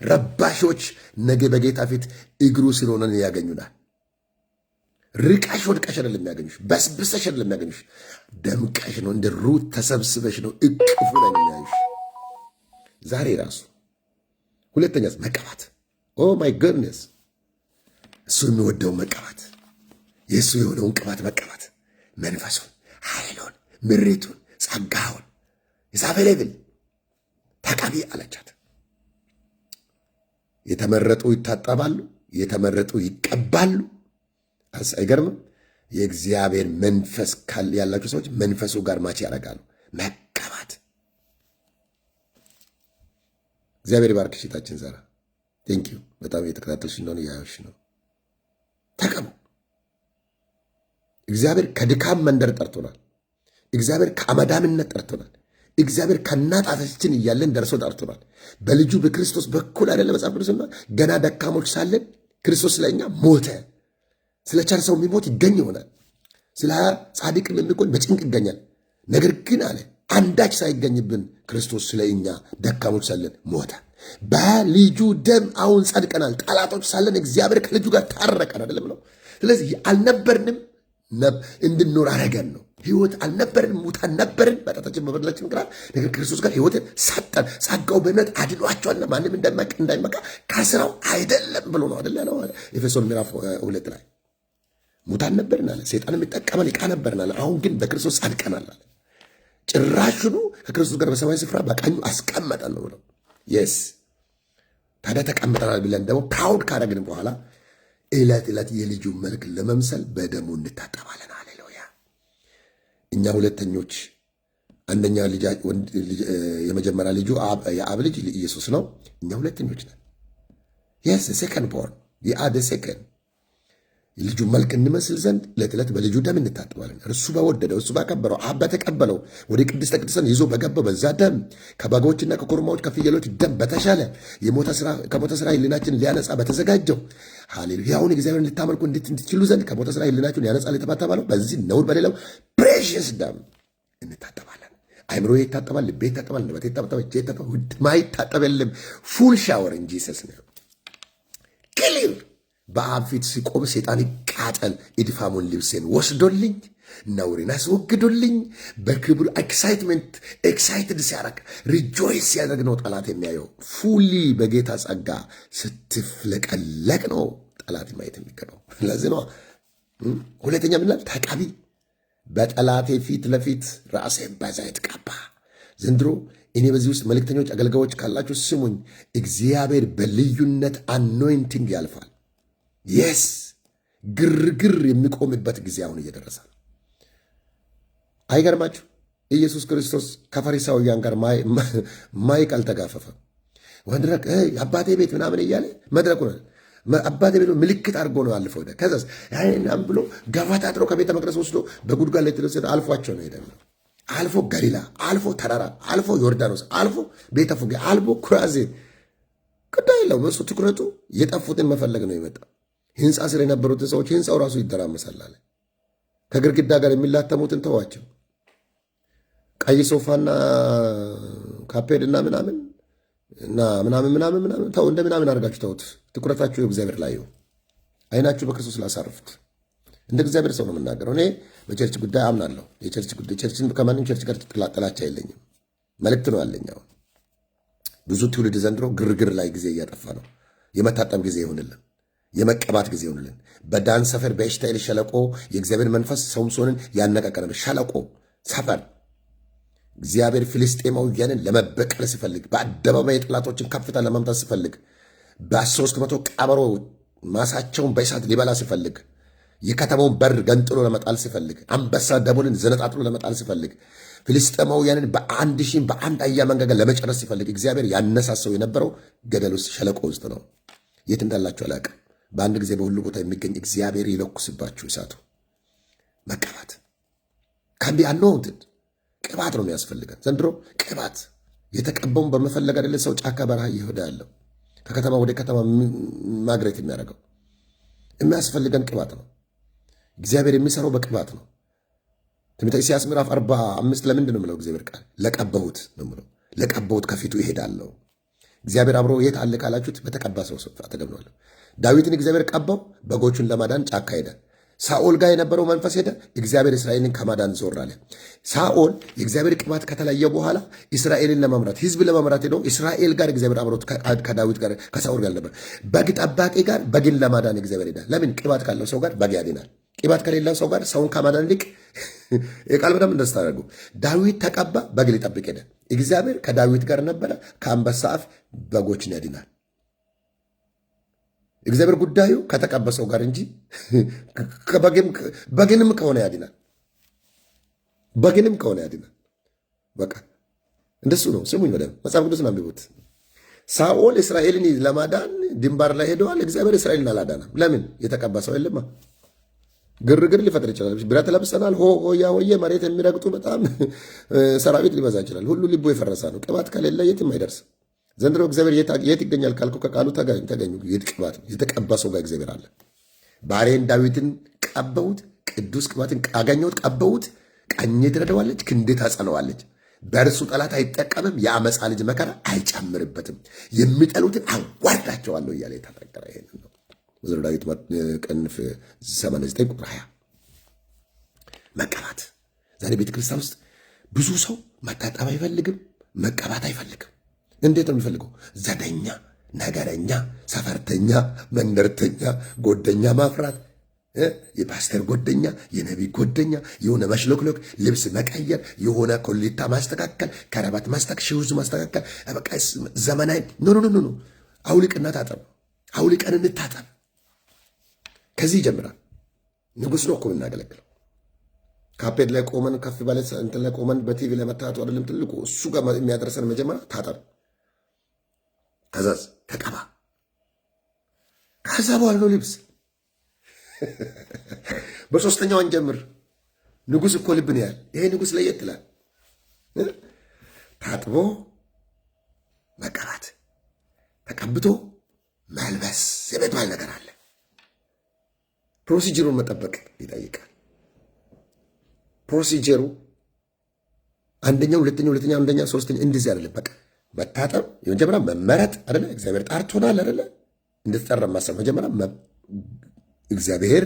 ረባሾች ነገ በጌታ ፊት እግሩ ስር ሆነን ያገኙናል። ርቃሽ ወድቀሽ አይደለም የሚያገኙሽ፣ በስብሰሽ አይደለም የሚያገኙሽ፣ ደምቀሽ ነው። እንደ ሩት ተሰብስበሽ ነው እቅፉ ላይ ነው የሚያዩሽ። ዛሬ ራሱ ሁለተኛ መቀባት። ኦ ማይ ጎድነስ፣ እሱ የሚወደውን መቀባት፣ የእሱ የሆነውን ቅባት መቀባት፣ መንፈሱን፣ ኃይሉን፣ ምሪቱን፣ ጸጋውን የሳፈሌብል ተቀቢ አለቻት። የተመረጡ ይታጠባሉ፣ የተመረጡ ይቀባሉ። አይገርምም? የእግዚአብሔር መንፈስ ያላቸው ሰዎች መንፈሱ ጋር ማች ያደርጋሉ። መቀባት። እግዚአብሔር ባርክሽ እህታችን ዛራ። ቴንኪዩ በጣም እየተከታተልሽ እንደሆነ እያየሁሽ ነው። ተቀቡ። እግዚአብሔር ከድካም መንደር ጠርቶናል። እግዚአብሔር ከአመዳምነት ጠርቶናል። እግዚአብሔር ከናጣታችን እያለን ደርሶ ጠርቶናል። በልጁ በክርስቶስ በኩል አይደለ መጽሐፍ ቅዱስና ገና ደካሞች ሳለን ክርስቶስ ስለኛ ሞተ። ስለ ቸር ሰው የሚሞት ይገኝ ይሆናል፣ ስለ ጻድቅም የሚቆይ በጭንቅ ይገኛል። ነገር ግን አለ አንዳች ሳይገኝብን ክርስቶስ ስለ እኛ ደካሞች ሳለን ሞተ። በልጁ ደም አሁን ጸድቀናል። ጠላቶች ሳለን እግዚአብሔር ከልጁ ጋር ታረቀን አይደለም ነው። ስለዚህ አልነበርንም እንድንኖር አረገን ነው። ህይወት አልነበርን፣ ሙታን ነበርን በጣታችን በበደላችን ምክንያት። ነገር ክርስቶስ ጋር ህይወትን ሰጠን። ጸጋው በእምነት አድኗቸዋልና ማንም እንዳይመካ ከስራው አይደለም ብሎ ነው አይደለ ነው። ኤፌሶን ምዕራፍ 2 ላይ ሙታን ነበርን አለ። ሰይጣን የሚጠቀመን ዕቃ ነበርን አለ። አሁን ግን በክርስቶስ ጸድቀናል አለ። ጭራሹኑ ከክርስቶስ ጋር በሰማያዊ ስፍራ በቀኙ አስቀመጠን ነው ብለው። የስ ታዲያ ተቀምጠናል ብለን ደግሞ ፕራውድ ካደረግን በኋላ ዕለት ዕለት የልጁ መልክ ለመምሰል በደሙ እንታጠባለን። ሃሌሉያ። እኛ ሁለተኞች፣ አንደኛ የመጀመሪያ ልጁ የአብ ልጅ ኢየሱስ ነው። እኛ ሁለተኞች ነን። የስ ሴከንድ ቦርን የአደ ሴከንድ የልጁ መልክ እንመስል ዘንድ ዕለት ዕለት በልጁ ደም እንታጠባለን። እርሱ በወደደው እሱ ባከበረው አብ በተቀበለው ወደ ቅድስተ ቅዱሳን ይዞ በገባው በዛ ደም ከበጎችና ከኮርማዎች ከፍየሎች ደም በተሻለ ከሞተ ስራ ሕሊናችን ሊያነጻ በተዘጋጀው ሃሌሉያ አሁን እግዚአብሔርን ልታመልኩ እንድትችሉ ዘንድ ከሞተ ስራ ሕሊናችሁን ያነጻል የተባለው በዚህ ነውር በሌለው ፕሬሽስ ደም እንታጠባለን። አይምሮ ይታጠባል፣ ልቤ ይታጠባል፣ ንበቴ ይታጠባል፣ እጄ ይታጠባል። ማይታጠብ የለም። ፉል ሻወር እንጂ ሰስ ነው ክሊር በአብ ፊት ሲቆም ሴጣን ይቃጠል። ኢድፋሙን ልብሴን ወስዶልኝ ነውሬን አስወግዶልኝ በክብሩ ኤክሳይትድ ሲያረግ ሪጆይስ ሲያደርግ ነው ጠላት የሚያየው። ፉሊ በጌታ ጸጋ ስትፍለቀለቅ ነው ጠላት ማየት የሚገባው። ለዚህ ነው ሁለተኛ ምናል ተቀቢ። በጠላቴ ፊት ለፊት ራሴን በዘይት ቀባ። ዘንድሮ እኔ በዚህ ውስጥ መልእክተኞች አገልጋዮች ካላችሁ ስሙኝ። እግዚአብሔር በልዩነት አኖይንቲንግ ያልፋል። የስ ግርግር የሚቆምበት ጊዜ አሁን እየደረሰ ነው። አይገርማችሁ? ኢየሱስ ክርስቶስ ከፈሪሳውያን ጋር ማይክ አልተጋፈፈም። ወንድረቅ አባቴ ቤት ምናምን እያለ መድረኩ አባቴ ቤት ምልክት አድርጎ ነው አልፎ ሄደ። ከዛስ ያም ብሎ ገፈታትሮ ከቤተ መቅደስ ወስዶ በጉድጓድ ላይ ተወሰደ። አልፏቸው ነው ሄደ። አልፎ ገሊላ፣ አልፎ ተራራ፣ አልፎ ዮርዳኖስ፣ አልፎ ቤተ ፉጌ፣ አልፎ ኩራዜ። ጉዳይ የለውም እሱ። ትኩረቱ የጠፉትን መፈለግ ነው የመጣ። ህንፃ ስር የነበሩትን ሰዎች ህንፃው ራሱ ይደራመሳል አለ። ከግድግዳ ጋር የሚላተሙትን ተዋቸው። ቀይ ሶፋና ካፔድና ምናምን ተው፣ እንደ ምናምን አድርጋችሁ ተውት። ትኩረታችሁ እግዚአብሔር ላይ ይሁን። አይናችሁ በክርስቶስ ላሳርፉት። እንደ እግዚአብሔር ሰው ነው የምናገረው። እኔ በቸርች ጉዳይ አምናለሁ። የቸርች ጉዳይ ከማንም ቸርች ጋር ጥላቻ የለኝም። መልእክት ነው ያለኝ። አሁን ብዙ ትውልድ ዘንድሮ ግርግር ላይ ጊዜ እያጠፋ ነው። የመታጠም ጊዜ ይሆንልን። የመቀባት ጊዜ ይሆንልን። በዳን ሰፈር በኤሽታኤል ሸለቆ የእግዚአብሔር መንፈስ ሶምሶንን ያነቃቀረ ሸለቆ ሰፈር እግዚአብሔር ፍልስጤማውያንን ለመበቀል ሲፈልግ፣ በአደባባይ የጠላቶችን ከፍታ ለማምጣት ሲፈልግ፣ በ300 ቀበሮ ማሳቸውን በእሳት ሊበላ ሲፈልግ፣ የከተማውን በር ገንጥሎ ለመጣል ሲፈልግ፣ አንበሳ ደቦልን ዘነጣጥሎ ለመጣል ሲፈልግ፣ ፍልስጤማውያንን በ1000 በአንድ አህያ መንጋጋ ለመጨረስ ሲፈልግ እግዚአብሔር ያነሳሰው የነበረው ገደል ውስጥ ሸለቆ ውስጥ ነው። የት እንዳላችሁ አላውቅም። በአንድ ጊዜ በሁሉ ቦታ የሚገኝ እግዚአብሔር ይለኩስባችሁ እሳቱ። መቀባት ካምቢ አንሆንትን ቅባት ነው የሚያስፈልገን ዘንድሮ። ቅባት የተቀባውን በመፈለግ አይደለ ሰው ጫካ በረሃ እየሄደ ያለው ከከተማ ወደ ከተማ ማግሬት የሚያደርገው። የሚያስፈልገን ቅባት ነው። እግዚአብሔር የሚሰራው በቅባት ነው። ትንቢተ ኢሳይያስ ምዕራፍ 45 ለምንድን ነው የምለው? እግዚአብሔር ቃል ለቀባሁት ነው የምለው። ለቀባሁት ከፊቱ ይሄዳለሁ። እግዚአብሔር አብሮ የት አለ ካላችሁት፣ በተቀባ ሰው አጠገብ ነው ያለው። ዳዊትን እግዚአብሔር ቀባው፣ በጎቹን ለማዳን ጫካ ሄደ። ሳኦል ጋር የነበረው መንፈስ ሄደ፣ እግዚአብሔር እስራኤልን ከማዳን ዞር አለ። ሳኦል የእግዚአብሔር ቅባት ከተለየ በኋላ እስራኤልን ለመምራት ህዝብ ለመምራት ሄዶ እስራኤል ጋር እግዚአብሔር አብሮት ከዳዊት ጋር ከሳኦል ጋር ነበር። በግ ጠባቂ ጋር በግን ለማዳን እግዚአብሔር ሄዳ። ለምን? ቅባት ካለው ሰው ጋር በግ ያድናል። ቅባት ከሌለው ሰው ጋር ሰውን ከማዳን ይልቅ የቃል በደም እንደስታደርጉ ዳዊት ተቀባ፣ በግ ሊጠብቅ ሄደ። እግዚአብሔር ከዳዊት ጋር ነበረ። ከአንበሳ አፍ በጎችን ያድናል። እግዚአብሔር ጉዳዩ ከተቀበሰው ጋር እንጂ በግንም ከሆነ ያድናል። በግንም ከሆነ ያድናል። በቃ እንደሱ ነው። ስሙኝ፣ በደምብ መጽሐፍ ቅዱስን አንብቡት። ሳኦል እስራኤልን ለማዳን ድንባር ላይ ሄደዋል። እግዚአብሔር እስራኤልን አላዳናም። ለምን? የተቀባ ሰው የለማ። ግርግር ሊፈጥር ይችላል። ብረት ለብሰናል፣ ሆያ ሆዬ መሬት የሚረግጡ በጣም ሰራዊት ሊበዛ ይችላል። ሁሉ ልቦ የፈረሰ ነው። ቅባት ከሌለ የትም አይደርስም። ዘንድሮ እግዚአብሔር የት ይገኛል ካልኩ ከቃሉ ተገኙ። ቅባት የተቀባ ሰው ጋር እግዚአብሔር አለ። ባሪያዬን ዳዊትን ቀበውት፣ ቅዱስ ቅባትን አገኘሁት፣ ቀበውት። ቀኜ ትረዳዋለች፣ ክንዴ ታጸነዋለች። በእርሱ ጠላት አይጠቀምም፣ የአመፃ ልጅ መከራ አይጨምርበትም። የሚጠሉትን አዋርዳቸዋለሁ እያለ የተናገረ ይሄንን ነው። መዝሙረ ዳዊት ቅንፍ 89 ቁጥር 20። መቀባት ዛሬ ቤተክርስቲያን ውስጥ ብዙ ሰው መታጠብ አይፈልግም፣ መቀባት አይፈልግም። እንዴት ነው የሚፈልገው? ዘደኛ፣ ነገረኛ፣ ሰፈርተኛ፣ መንደርተኛ፣ ጎደኛ ማፍራት፣ የፓስተር ጎደኛ፣ የነቢይ ጎደኛ፣ የሆነ መሽሎክሎክ፣ ልብስ መቀየር፣ የሆነ ኮሊታ ማስተካከል፣ ከረባት ማስተካከል፣ ሹዝ ማስተካከል። በቃ ዘመናዊ ኖ። አውልቅና ታጠብ። አውልቀን እንታጠብ። ከዚህ ይጀምራል። ንጉሥ ነው እኮ የምናገለግለው። ካፔድ ላይ ቆመን ከፍ ባለ እንትን ላይ ቆመን በቲቪ ላይ መታጠብ አይደለም ትልቁ። እሱ ጋር የሚያደርሰን መጀመሪያ ታጠብ፣ ከዛዝ ተቀባ፣ ከዛ በኋላ ነው ልብስ። በሶስተኛው እንጀምር። ንጉሥ እኮ ልብን ያህል ይሄ ንጉሥ ለየት ይላል። ታጥቦ መቀባት፣ ተቀብቶ መልበስ የሚባል ነገር አለ። ፕሮሲጀሩን መጠበቅ ይጠይቃል። ፕሮሲጀሩ አንደኛው፣ ሁለተኛው፣ አንደኛ፣ ሶስተኛ እንደዚህ አይደለም። በቃ መታጠብ የመጀመሪያ መመረጥ አይደለ? እግዚአብሔር ጠርቶናል አይደለ? እንደተጠራ ማሰብ መጀመሪያ እግዚአብሔር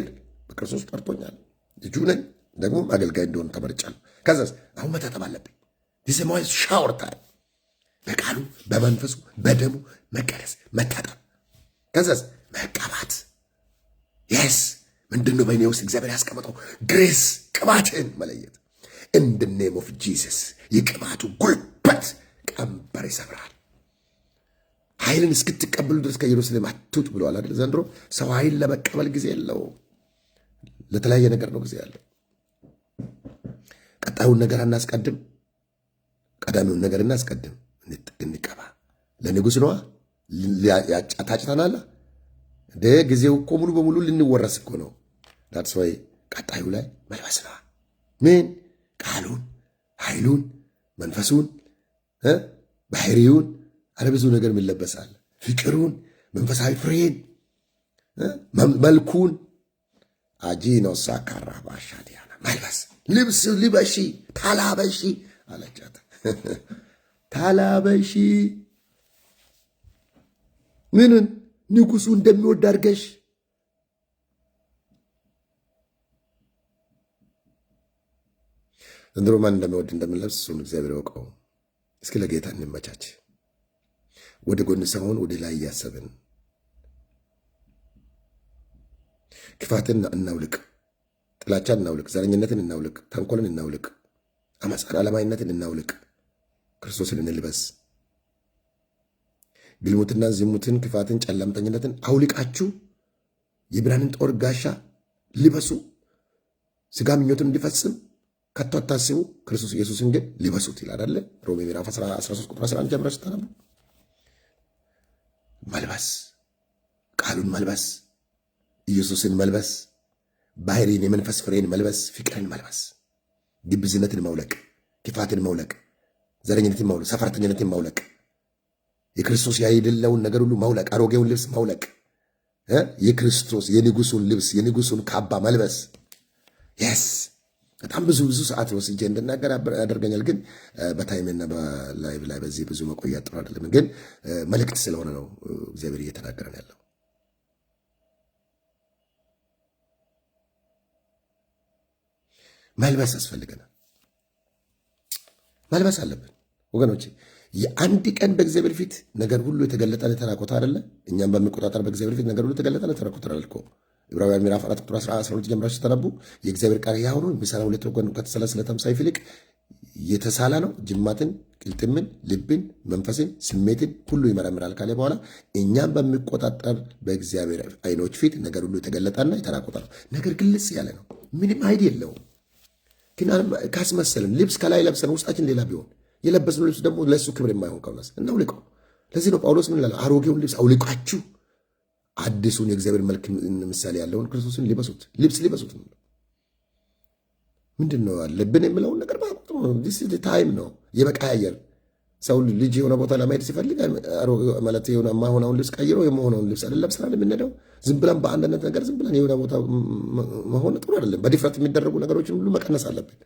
በክርስቶስ ጠርቶኛል፣ ልጁ ነኝ፣ ደግሞ አገልጋይ እንደሆነ ተመርጫለሁ። ከዛስ አሁን መታጠብ አለብኝ። ዲሰማይ ሻወር ታይም፣ በቃሉ በመንፈሱ በደሙ መቀደስ፣ መታጠብ። ከዛስ መቀባት። የስ ምንድነው በእኔ ውስጥ እግዚአብሔር ያስቀመጠው ግሬስ፣ ቅባትን መለየት። ኢን ዘ ኔም ኦፍ ጂሰስ የቅባቱ ጉልበት ቀንበር ይሰብራል። ኃይልን እስክትቀበሉ ድረስ ከኢየሩሳሌም አትውጡ ብለዋል አይደል? ዘንድሮ ሰው ኃይል ለመቀበል ጊዜ የለው፣ ለተለያየ ነገር ነው ጊዜ ያለው። ቀጣዩን ነገር አናስቀድም፣ ቀዳሚውን ነገር እናስቀድም። እንቀባ። ለንጉሥ ነዋ። ታጭተናላ እንደ ጊዜው እኮ ሙሉ በሙሉ ልንወረስ እኮ ነው። ዳትስ ወይ ቀጣዩ ላይ መልበስ ነዋ። ምን? ቃሉን፣ ኃይሉን፣ መንፈሱን፣ ባህሪውን፣ አለ ብዙ ነገር የሚለበሳል። ፍቅሩን፣ መንፈሳዊ ፍሬን፣ መልኩን አጂኖ ሳካራ ባሻዲያና መልበስ። ልብስ ልበሺ፣ ታላበሺ አለቻት። ታላበሺ ምንን? ንጉሱ እንደሚወድ አድርገሽ። ዘንድሮ ማን እንደሚወድ እንደምንለብስ እሱን እግዚአብሔር ያውቀው። እስኪ ለጌታ እንመቻች። ወደ ጎን ሳይሆን ወደ ላይ እያሰብን ክፋትን እናውልቅ፣ ጥላቻን እናውልቅ፣ ዘረኝነትን እናውልቅ፣ ተንኮልን እናውልቅ፣ አመፃን ዓለማዊነትን እናውልቅ፣ ክርስቶስን እንልበስ። ግልሙትናን፣ ዝሙትን፣ ክፋትን፣ ጨለምተኝነትን አውልቃችሁ የብርሃንን ጦር ጋሻ ልበሱ። ስጋ ምኞትን እንዲፈጽም ከቶ አታስቡ፣ ክርስቶስ ኢየሱስን ግን ልበሱት ይላል አይደለ? ሮሜ ምዕራፍ 13 ቁጥር 11 ጀምረ ስታነቡ መልበስ፣ ቃሉን መልበስ፣ ኢየሱስን መልበስ፣ ባህሪን፣ የመንፈስ ፍሬን መልበስ፣ ፍቅርን መልበስ፣ ግብዝነትን መውለቅ፣ ክፋትን መውለቅ፣ ዘረኝነትን መውለቅ፣ ሰፈርተኝነትን መውለቅ፣ የክርስቶስ ያይደለውን ነገር ሁሉ መውለቅ፣ አሮጌውን ልብስ መውለቅ፣ የክርስቶስ የንጉሱን ልብስ የንጉሱን ካባ መልበስ። የስ በጣም ብዙ ሰዓት ወስጄ እንድናገር ያደርገኛል። ግን በታይምና በላይቭ ላይ በዚህ ብዙ መቆያ ጥሩ አይደለም። ግን መልእክት ስለሆነ ነው እግዚአብሔር እየተናገረን ያለው። መልበስ ያስፈልገናል። መልበስ አለብን ወገኖቼ። የአንድ ቀን በእግዚአብሔር ፊት ነገር ሁሉ የተገለጠ ለተራቆተ አይደለ? እኛም በሚቆጣጠር በእግዚአብሔር ፊት ነገር ሁሉ የተገለጠ ለተራቆተ አይደል እኮ። ዕብራውያን ምዕራፍ 4 ቁጥር 12 ጀምራችሁ ስተነቡ የእግዚአብሔር ቃል ሕያው ነው፣ የሚሰራ ሁለት ወገን ከተሳለ ስለታም ሰይፍ ይልቅ የተሳለ ነው፣ ጅማትን፣ ቅልጥምን፣ ልብን፣ መንፈስን፣ ስሜትን ሁሉ ይመረምራል ካለ በኋላ እኛም በሚቆጣጠር በእግዚአብሔር ዓይኖች ፊት ነገር ሁሉ የተገለጠና የተራቆተ ነው። ነገር ግልጽ ያለ ነው፣ ምንም ኃይል የለውም። ግን ካስመሰልን ልብስ ከላይ ለብሰን ውስጣችን ሌላ ቢሆን የለበስነው ልብስ ደግሞ ለእሱ ክብር የማይሆን ከሆነስ እናውልቀው። ለዚህ ነው ጳውሎስ ምን ይላል? አሮጌውን ልብስ አውልቃችሁ አዲሱን የእግዚአብሔር መልክ ምሳሌ ያለውን ክርስቶስን ሊበሱት፣ ልብስ ሊበሱት። ምንድን ነው ልብን የምለውን ነገር ታይም ነው የመቀያየር። ሰው ልጅ የሆነ ቦታ ለማሄድ ሲፈልግ ማለት የሆነ የማይሆነውን ልብስ ቀይሮ የመሆነውን ልብስ አይደለም ስራ የምንሄደው። ዝም ብለን በአንድነት ነገር ዝም ብለን የሆነ ቦታ መሆን ጥሩ አይደለም። በድፍረት የሚደረጉ ነገሮችን ሁሉ መቀነስ አለብን።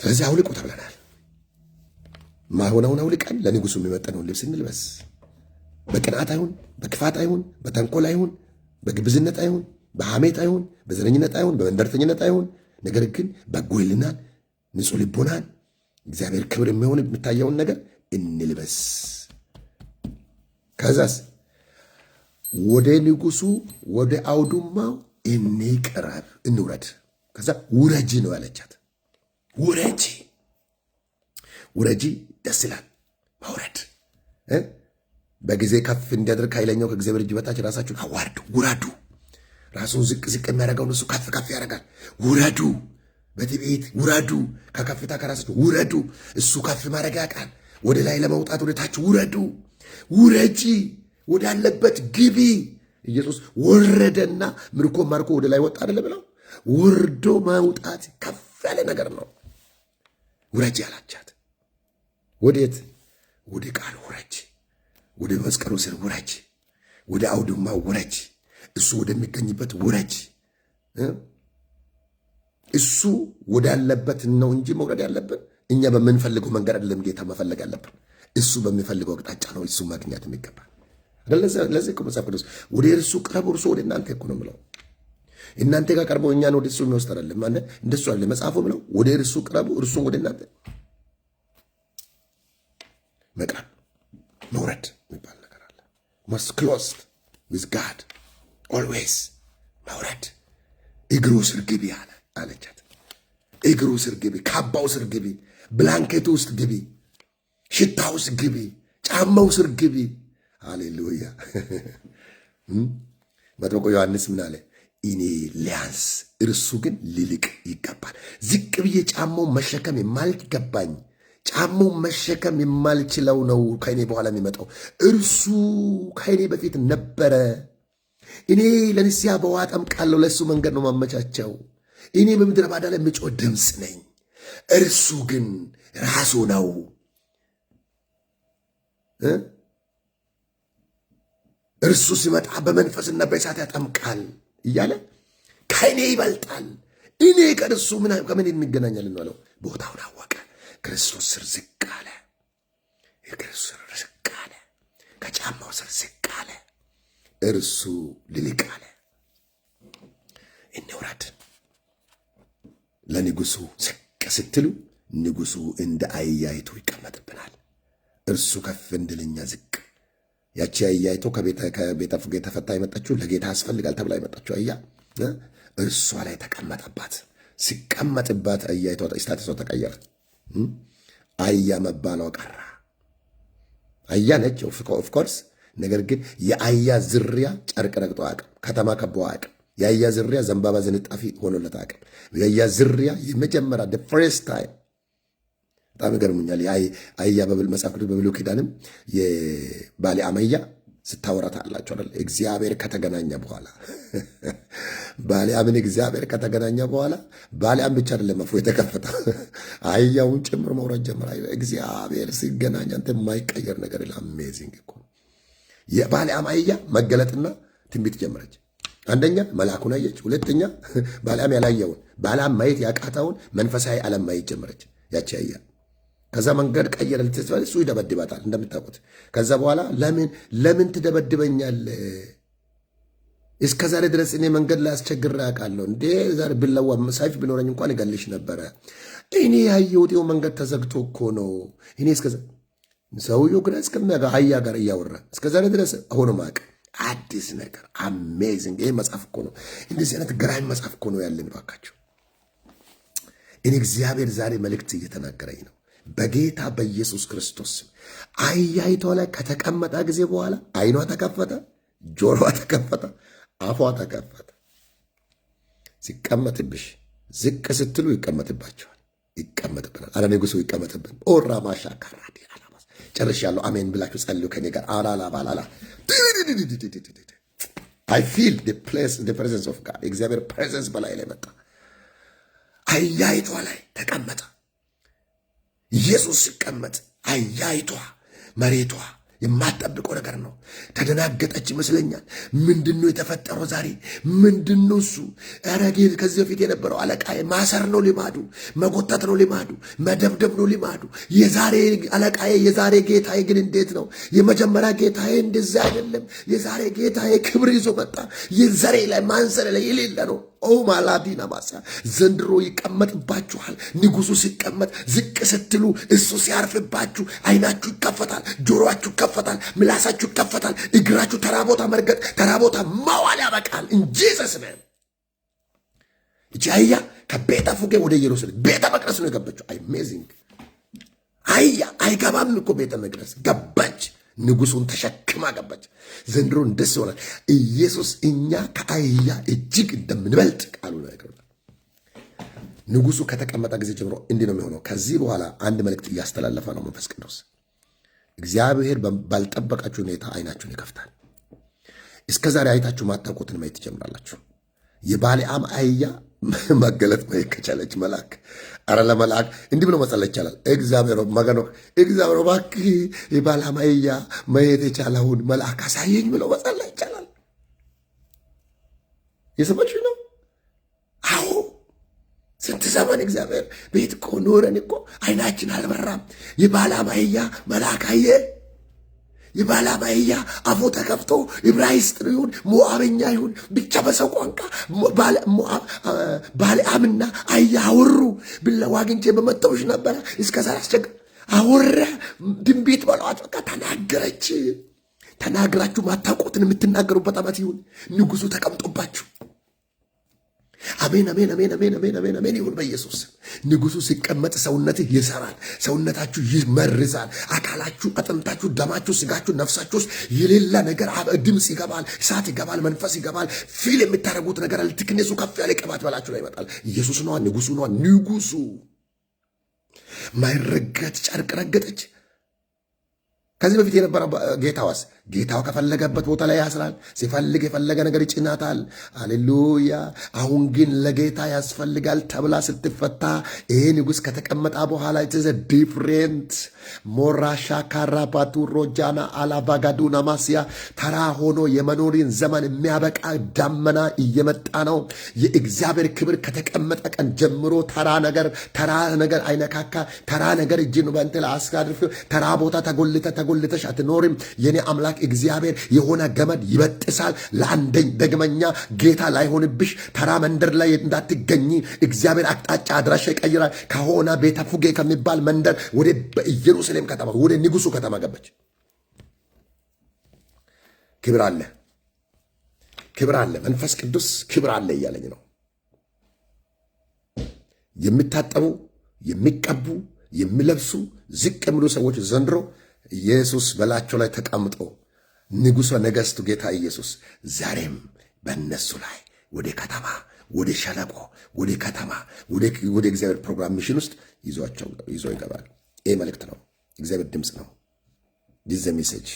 ስለዚህ አውልቁ ተብለናል። ማይሆነውን አውልቀን ለንጉሱ የሚመጠነውን ልብስ እንልበስ። በቅንዓት አይሁን፣ በክፋት አይሁን፣ በተንኮል አይሁን፣ በግብዝነት አይሁን፣ በሐሜት አይሁን፣ በዘረኝነት አይሁን፣ በመንደርተኝነት አይሁን። ነገር ግን በጎ ሕሊናን፣ ንጹሕ ልቦናን፣ እግዚአብሔር ክብር የሚሆን የሚታየውን ነገር እንልበስ። ከዛስ ወደ ንጉሱ ወደ አውዱማው እንቅረብ፣ እንውረድ። ከዛ ውረጂ ነው ያለቻት። ውረጂ ውረጂ፣ ደስ ይላል ማውረድ። በጊዜ ከፍ እንዲያደርግ ኃይለኛው ከእግዚአብሔር እጅ በታች ራሳችሁን አዋርዱ፣ ውረዱ። ራሱን ዝቅ ዝቅ የሚያደርገውን እሱ ከፍ ከፍ ያደርጋል። ውረዱ፣ በትዕቢት ውረዱ፣ ከከፍታ ከራሳችሁ ውረዱ። እሱ ከፍ ማድረግ ያውቃል። ወደ ላይ ለመውጣት ወደ ታች ውረዱ። ውረጂ፣ ወዳለበት ግቢ። ኢየሱስ ወረደና ምርኮ ማርኮ ወደ ላይ ወጣ አይደለ ብለው፣ ወርዶ መውጣት ከፍ ያለ ነገር ነው። ውረጂ አላቻት። ወዴት? ወደ ቃል ውረጅ፣ ወደ መስቀሉ ስር ውረጅ፣ ወደ አውድማ ውረጅ፣ እሱ ወደሚገኝበት ውረጅ። እሱ ወዳለበት ነው እንጂ መውረድ ያለብን እኛ በምንፈልገው መንገድ አይደለም። ጌታ መፈለግ ያለብን እሱ በሚፈልገው አቅጣጫ ነው። እሱ ማግኘት የሚገባል። ለዚህ እኮ መጽሐፍ ቅዱስ ወደ እርሱ ቅረቡ፣ እርሱ ወደ እናንተ እኮ ነው የምለው። እናንተ ጋር ቀርበው እኛን ወደ እሱ የሚወስድ አይደለም። ማለት እንደሱ አለ መጽሐፉ ብለው ወደ እርሱ ቅረቡ፣ እርሱም ወደ እናንተ። መቅረብ መውረድ የሚባል ነገር አለ። must closed with God always መውረድ። እግሩ ስር ግቢ አለቻት። እግሩ ስር ግቢ፣ ካባው ስር ግቢ፣ ብላንኬቱ ውስጥ ግቢ፣ ሽታው ውስጥ ግቢ፣ ጫማው ስር ግቢ። ሃሌሉያ። መጥምቁ ዮሐንስ ምን አለ? እኔ ሊያንስ እርሱ ግን ሊልቅ ይገባል። ዝቅ ብዬ ጫማው መሸከም የማልገባኝ ጫማው መሸከም የማልችለው ነው ከእኔ በኋላ የሚመጣው። እርሱ ከእኔ በፊት ነበረ። እኔ ለንስያ በውሃ አጠምቃለሁ፣ ለእሱ መንገድ ነው ማመቻቸው። እኔ በምድረ ባዳ ላይ የምጮህ ድምፅ ነኝ። እርሱ ግን ራሱ ነው። እርሱ ሲመጣ በመንፈስና በእሳት ያጠምቃል እያለ ከእኔ ይበልጣል። እኔ ከእርሱ ከምን እንገናኛለን አለው። ቦታውን አወቀ። ክርስቶስ ስር ዝቅ አለ። የክርስቶስ ስር ዝቅ አለ። ከጫማው ስር ዝቅ አለ። እርሱ ልልቅ አለ። እንውረድ። ለንጉሱ ዝቅ ስትሉ ንጉሱ እንደ አህያይቱ ይቀመጥብናል። እርሱ ከፍ እንድልኛ ዝቅ። ያቺ አህያይቱ ከቤተ ፈታ የመጣችው ለጌታ ያስፈልጋል ተብላ የመጣችው አህያ እርሷ ላይ ተቀመጠባት። ሲቀመጥባት አህያይቷ ስታተሷ ተቀየረ። አህያ መባሏ ቀራ። አህያ ነች ኦፍኮርስ። ነገር ግን የአህያ ዝርያ ጨርቅ ረግጦ አያውቅም። ከተማ ከቦ አያውቅም። የአህያ ዝርያ ዘንባባ ዝንጣፊ ሆኖለት አያውቅም። የአህያ ዝርያ የመጀመሪያ ፈርስት ታይም በጣም ይገርሙኛል። አህያ መጽሐፍ ቅዱስ በብሉይ ኪዳንም የባሌአም አህያ ስታወራት አላቸው አይደል? እግዚአብሔር ከተገናኘ በኋላ ባሌአምን እግዚአብሔር ከተገናኘ በኋላ ባሌአም ብቻ አይደለም አፉ የተከፈተው አህያውን ጭምር መውራት ጀመረ። እግዚአብሔር ሲገናኝ አንተ የማይቀየር ነገር ይላል። አሜዚንግ እኮ የባልዓም አህያ መገለጥና ትንቢት ጀመረች። አንደኛ መልአኩን አየች። ሁለተኛ ባልዓም ያላየውን ባልዓም ማየት ያቃተውን መንፈሳዊ ዓለም ማየት ጀመረች ያቺ አህያ። ከዛ መንገድ ቀየረ ልትስበል እሱ ይደበድባታል እንደምታውቁት። ከዛ በኋላ ለምን ትደበድበኛለህ? እስከ ዛሬ ድረስ እኔ መንገድ ላይ አስቸግሬ አውቃለሁ እንዴ? ዛሬ ብለዋ ሰይፍ ቢኖረኝ እንኳን ይገልሽ ነበረ። እኔ ያየሁት መንገድ ተዘግቶ እኮ ነው። እኔ እስከዛ ሰውየው ግን እስከሚያጋ አህያ ጋር እያወራ እስከ ዛሬ ድረስ አሁን ማቅ አዲስ ነገር አሜዚንግ። ይሄ መጽሐፍ እኮ ነው። እንደዚህ አይነት ግራኝ መጽሐፍ እኮ ነው ያለን። ባካቸው እኔ እግዚአብሔር ዛሬ መልእክት እየተናገረኝ ነው በጌታ በኢየሱስ ክርስቶስ። አህያይቷ ላይ ከተቀመጠ ጊዜ በኋላ አይኗ ተከፈተ፣ ጆሮዋ ተከፈተ፣ አፏ ተከፈተ። ሲቀመጥብሽ ዝቅ ስትሉ ይቀመጥባቸዋል፣ ይቀመጥብናል። አረ ንጉሱ ይቀመጥብን። ኦራ ማሻ ካራዲ አላማስ ጨርሻለሁ። አሜን ብላችሁ ጸልዩ ከኔ ጋር። አላላ ባላላ I feel the presence of God። የእግዚአብሔር ፕሬዘንስ በላይ ላይ መጣ። አህያይቷ ላይ ተቀመጠ። ኢየሱስ ሲቀመጥ አህያይቷ መሬቷ የማትጠብቀው ነገር ነው። ተደናገጠች ይመስለኛል። ምንድነው የተፈጠረው ዛሬ? ምንድነው እሱ? ኧረ ከዚህ በፊት የነበረው አለቃዬ ማሰር ነው ልማዱ፣ መጎተት ነው ልማዱ፣ መደብደብ ነው ልማዱ። የዛሬ አለቃዬ የዛሬ ጌታዬ ግን እንዴት ነው? የመጀመሪያ ጌታዬ እንደዚህ አይደለም። የዛሬ ጌታዬ ክብር ይዞ መጣ። የዘሬ ላይ ማንሰር ላይ የሌለ ነው። ኦ ማላዲና ማሳ ዘንድሮ ይቀመጥባችኋል። ንጉሱ ሲቀመጥ ዝቅ ስትሉ እሱ ሲያርፍባችሁ አይናችሁ ይከፈታል፣ ጆሮአችሁ ይከፈታል፣ ምላሳችሁ ይከፈታል። እግራችሁ ተራ ቦታ መርገጥ፣ ተራ ቦታ ማዋል ያበቃል። እንጂ ሰስነ እቺ አህያ ከቤተ ፉጌ ወደ ኢየሩሳሌም ቤተ መቅደስ ነው የገባችው። አሜዚንግ። አህያ አይገባም እኮ ቤተ መቅደስ ገባች። ንጉሱን ተሸክማ ገባች። ዘንድሮ እንደስ ይሆናል። ኢየሱስ እኛ ከአህያ እጅግ እንደምንበልጥ ቃሉ ነግሮናል። ንጉሱ ከተቀመጠ ጊዜ ጀምሮ እንዲህ ነው የሚሆነው። ከዚህ በኋላ አንድ መልእክት እያስተላለፈ ነው መንፈስ ቅዱስ። እግዚአብሔር ባልጠበቃችሁ ሁኔታ አይናችሁን ይከፍታል። እስከ ዛሬ አይታችሁ ማታውቁትን ማየት ትጀምራላችሁ። የባልዓም አህያ መገለጥ ማየት ከቻለች መልአክ፣ አረ ለመልአክ እንዲህ ብሎ መጸለይ ይቻላል። እግዚአብሔር መገኖ እግዚአብሔር እባክህ የባልዓም አህያ ማየት የቻለውን መልአክ አሳየኝ ብሎ መጸለይ ይቻላል። የሰማችሁ ነው? አዎ ስንት ዘመን እግዚአብሔር ቤት እኮ ኖረን እኮ አይናችን አልበራም። የባልዓም አህያ መልአክ አየ። የባልዓም አህያ አፉ ተከፍቶ ዕብራይስጥ ይሁን ሞዓበኛ ይሁን ብቻ በሰው ቋንቋ ባልዓምና አህያ አወሩ። ብለዋ አግኝቼ በመጣሁሽ ነበረ እስከ ዛሬ አስቸግር አወረ። ድንቢት በለዋት በቃ ተናገረች። ተናግራችሁ ማታውቁትን የምትናገሩበት ዓመት ይሁን። ንጉሱ ተቀምጦባችሁ አሜን አሜን አሜን አሜን አሜን አሜን አሜን ይሁን በኢየሱስ። ንጉሱ ሲቀመጥ ሰውነትህ ይሰራል፣ ሰውነታችሁ ይመርዛል፣ አካላችሁ፣ አጥንታችሁ፣ ደማችሁ፣ ስጋችሁ፣ ነፍሳችሁ ውስጥ የሌላ ነገር ድምፅ ይገባል፣ እሳት ይገባል፣ መንፈስ ይገባል። ፊል የምታደርጉት ነገር አለ። ትክነሱ ከፍ ያለ ቅባት በላችሁ ላይ ይመጣል። ኢየሱስ ነዋ፣ ንጉሱ ነዋ። ንጉሱ ማይረገጥ ጨርቅ ረገጠች። ከዚህ በፊት የነበረ ጌታዋስ ጌታው ከፈለገበት ቦታ ላይ ያስራል። ሲፈልግ የፈለገ ነገር ይጭናታል። አሌሉያ። አሁን ግን ለጌታ ያስፈልጋል ተብላ ስትፈታ ይሄ ንጉሥ ከተቀመጣ በኋላ ኢትዘ ዲፍሬንት ሞራሻ ካራፓቱ ሮጃና አላባጋዱና ማስያ ተራ ሆኖ የመኖሪን ዘመን የሚያበቃ ዳመና እየመጣ ነው። የእግዚአብሔር ክብር ከተቀመጠ ቀን ጀምሮ ተራ ነገር አይነካካ። ተራ ነገር እጅን በእንትል አስጋድፍ ተራ ቦታ ተጎልተሽ አትኖሪም። የኔ አምላክ እግዚአብሔር የሆነ ገመድ ይበጥሳል። ለአንደኝ ደግመኛ ጌታ ላይሆንብሽ ተራ መንደር ላይ እንዳትገኝ እግዚአብሔር አቅጣጫ አድራሻ ይቀይራል። ከሆነ ቤተ ፉጌ ከሚባል መንደር ወደ ኢየሩሳሌም ከተማ ወደ ንጉሱ ከተማ ገባች። ክብር አለ፣ ክብር አለ። መንፈስ ቅዱስ ክብር አለ እያለኝ ነው። የሚታጠቡ የሚቀቡ የሚለብሱ ዝቅ የሚሉ ሰዎች ዘንድሮ ኢየሱስ በላቸው ላይ ተቀምጦ ንጉሠ ነገሥቱ ጌታ ኢየሱስ ዛሬም በእነሱ ላይ ወደ ከተማ፣ ወደ ሸለቆ፣ ወደ ከተማ፣ ወደ እግዚአብሔር ፕሮግራም ሚሽን ውስጥ ይዞ ይገባል። ይህ መልእክት ነው። እግዚአብሔር ድምፅ ነው። ዲዘ ሜሴጅ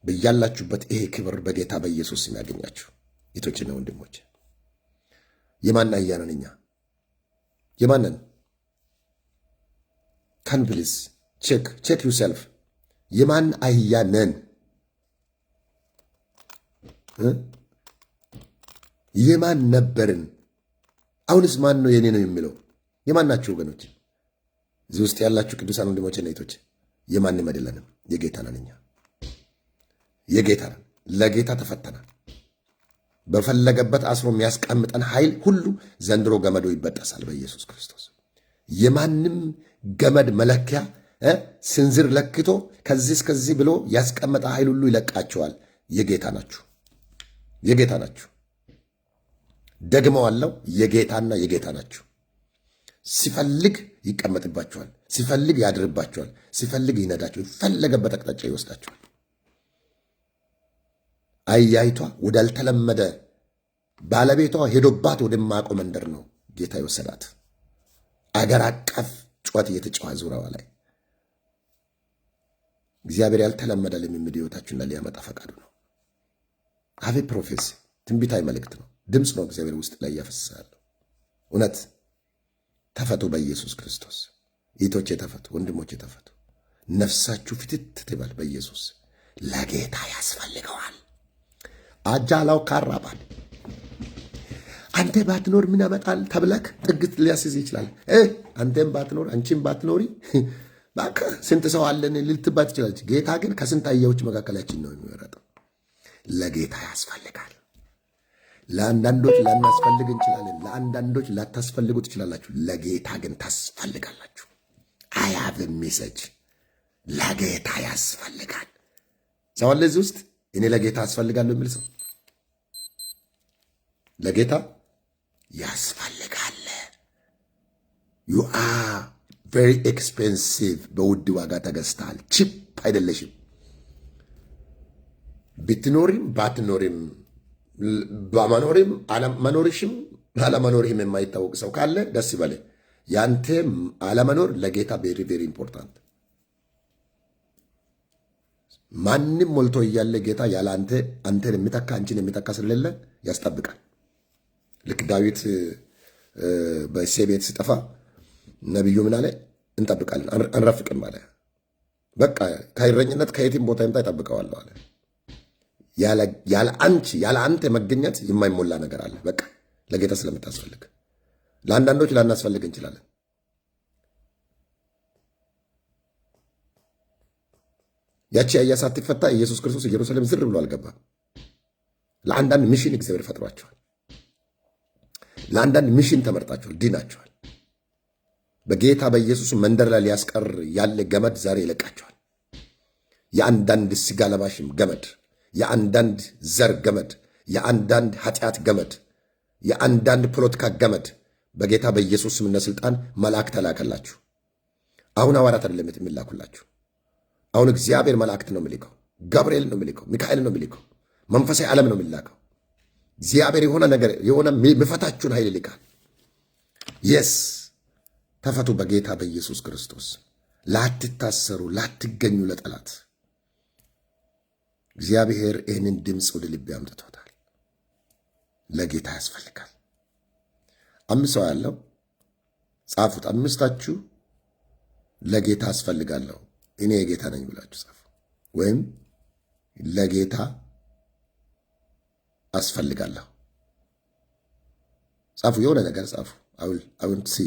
በያላችሁበት ይሄ ክብር በጌታ በኢየሱስ የሚያገኛችሁ እህቶችና ወንድሞች። የማን አህያነን? እኛ የማንን? ካን ፕሊዝ ቼክ ዩርሰልፍ። የማን አህያ ነን? የማን ነበርን? አሁንስ ማን ነው የኔ ነው የሚለው? የማን ናችሁ ወገኖች? እዚህ ውስጥ ያላችሁ ቅዱሳን ወንድሞችና እህቶች የማንም አይደለንም፣ የጌታ ነን። እኛ የጌታ ነን። ለጌታ ተፈተናል። በፈለገበት አስሮ የሚያስቀምጠን ኃይል ሁሉ ዘንድሮ ገመዶ ይበጠሳል በኢየሱስ ክርስቶስ። የማንም ገመድ መለኪያ ስንዝር ለክቶ ከዚህ እስከዚህ ብሎ ያስቀመጠ ኃይል ሁሉ ይለቃቸዋል። የጌታ ናችሁ፣ የጌታ ናችሁ። ደግመዋለሁ፣ የጌታና የጌታ ናችሁ። ሲፈልግ ይቀመጥባችኋል፣ ሲፈልግ ያድርባችኋል፣ ሲፈልግ ይነዳችኋል፣ ፈለገበት አቅጣጫ ይወስዳችኋል። አህያይቷ ወዳልተለመደ ባለቤቷ ሄዶባት ወደማያውቀው መንደር ነው ጌታ የወሰዳት። አገር አቀፍ ጩኸት እየተጫዋ ዙሪያዋ ላይ እግዚአብሔር ያልተለመደ ልምምድ ሕይወታችሁን ሊያመጣ ፈቃዱ ነው። አቤ ፕሮፌሲ ትንቢታዊ መልእክት ነው፣ ድምፅ ነው እግዚአብሔር ውስጥ ላይ እያፈስሳለሁ። እውነት ተፈቱ በኢየሱስ ክርስቶስ። እህቶቼ ተፈቱ፣ ወንድሞቼ ተፈቱ። ነፍሳችሁ ፍትት ትበል በኢየሱስ። ለጌታ ያስፈልገዋል። አጃላው ካራባል አንተ ባትኖር ምን ያመጣል ተብለክ ጥግት ሊያስይዝ ይችላል። አንተም ባትኖር አንቺም ባትኖሪ ባካ ስንት ሰው አለን ልትባት ትችላለች። ጌታ ግን ከስንት አህያዎች መካከላችን ነው የሚመረጠው። ለጌታ ያስፈልጋል። ለአንዳንዶች ላናስፈልግ እንችላለን፣ ለአንዳንዶች ላታስፈልጉ ትችላላችሁ። ለጌታ ግን ታስፈልጋላችሁ። አያብ ሜሴጅ ለጌታ ያስፈልጋል። ሰው አለ እዚህ ውስጥ እኔ ለጌታ ያስፈልጋለሁ የሚል ሰው ለጌታ ያስፈልጋል። ዩ አር ቬሪ ኤክስፔንሲቭ፣ በውድ ዋጋ ተገዝተሃል። ቺፕ አይደለሽም። ብትኖሪም ባትኖሪም በመኖሪም አለመኖርሽም አለመኖርህም የማይታወቅ ሰው ካለ ደስ ይበል። ያንተ አለመኖር ለጌታ ቬሪ ቬሪ ኢምፖርታንት። ማንም ሞልቶ እያለ ጌታ ያለ አንተን የሚተካ አንቺን የሚተካ ስለሌለ ያስጠብቃል። ልክ ዳዊት በእሴይ ቤት ሲጠፋ ነቢዩ ምን አለ? እንጠብቃለን አንረፍቅም አለ። በቃ ከእረኝነት ከየትም ቦታ ይምጣ ይጠብቀዋለሁ አለ። ያለ አንተ መገኘት የማይሞላ ነገር አለ። በቃ ለጌታ ስለምታስፈልግ። ለአንዳንዶች ላናስፈልግ እንችላለን። ያቺ አህያ ሳትፈታ ኢየሱስ ክርስቶስ ኢየሩሳሌም ዝር ብሎ አልገባም። ለአንዳንድ ሚሽን እግዚአብሔር ፈጥሯቸዋል። ለአንዳንድ ሚሽን ተመርጣቸዋል፣ ድናቸዋል። በጌታ በኢየሱስ መንደር ላይ ሊያስቀር ያለ ገመድ ዛሬ ይለቃቸዋል። የአንዳንድ ስጋ ለባሽም ገመድ፣ የአንዳንድ ዘር ገመድ፣ የአንዳንድ ኃጢአት ገመድ፣ የአንዳንድ ፖለቲካ ገመድ በጌታ በኢየሱስ ስምና ስልጣን መልአክ ተላከላችሁ። አሁን ሐዋርያት አይደለም የሚላኩላችሁ። አሁን እግዚአብሔር መላእክት ነው የሚልከው። ገብርኤል ነው የሚልከው። ሚካኤል ነው የሚልከው። መንፈሳዊ ዓለም ነው የሚላከው። እግዚአብሔር የሆነ ነገር የሆነ የሚፈታችሁን ኃይል ይልካል። የስ ተፈቱ በጌታ በኢየሱስ ክርስቶስ። ላትታሰሩ፣ ላትገኙ ለጠላት እግዚአብሔር ይህንን ድምፅ ወደ ልቤ አምጥቶታል። ለጌታ ያስፈልጋል። 5 ሰው ያለው ጻፉት። 5ታችሁ ለጌታ አስፈልጋለሁ እኔ የጌታ ነኝ ብላችሁ ጻፉ። ወይም ለጌታ አስፈልጋለሁ ጻፉ። የሆነ ነገር ጻፉ። አሁን ሲ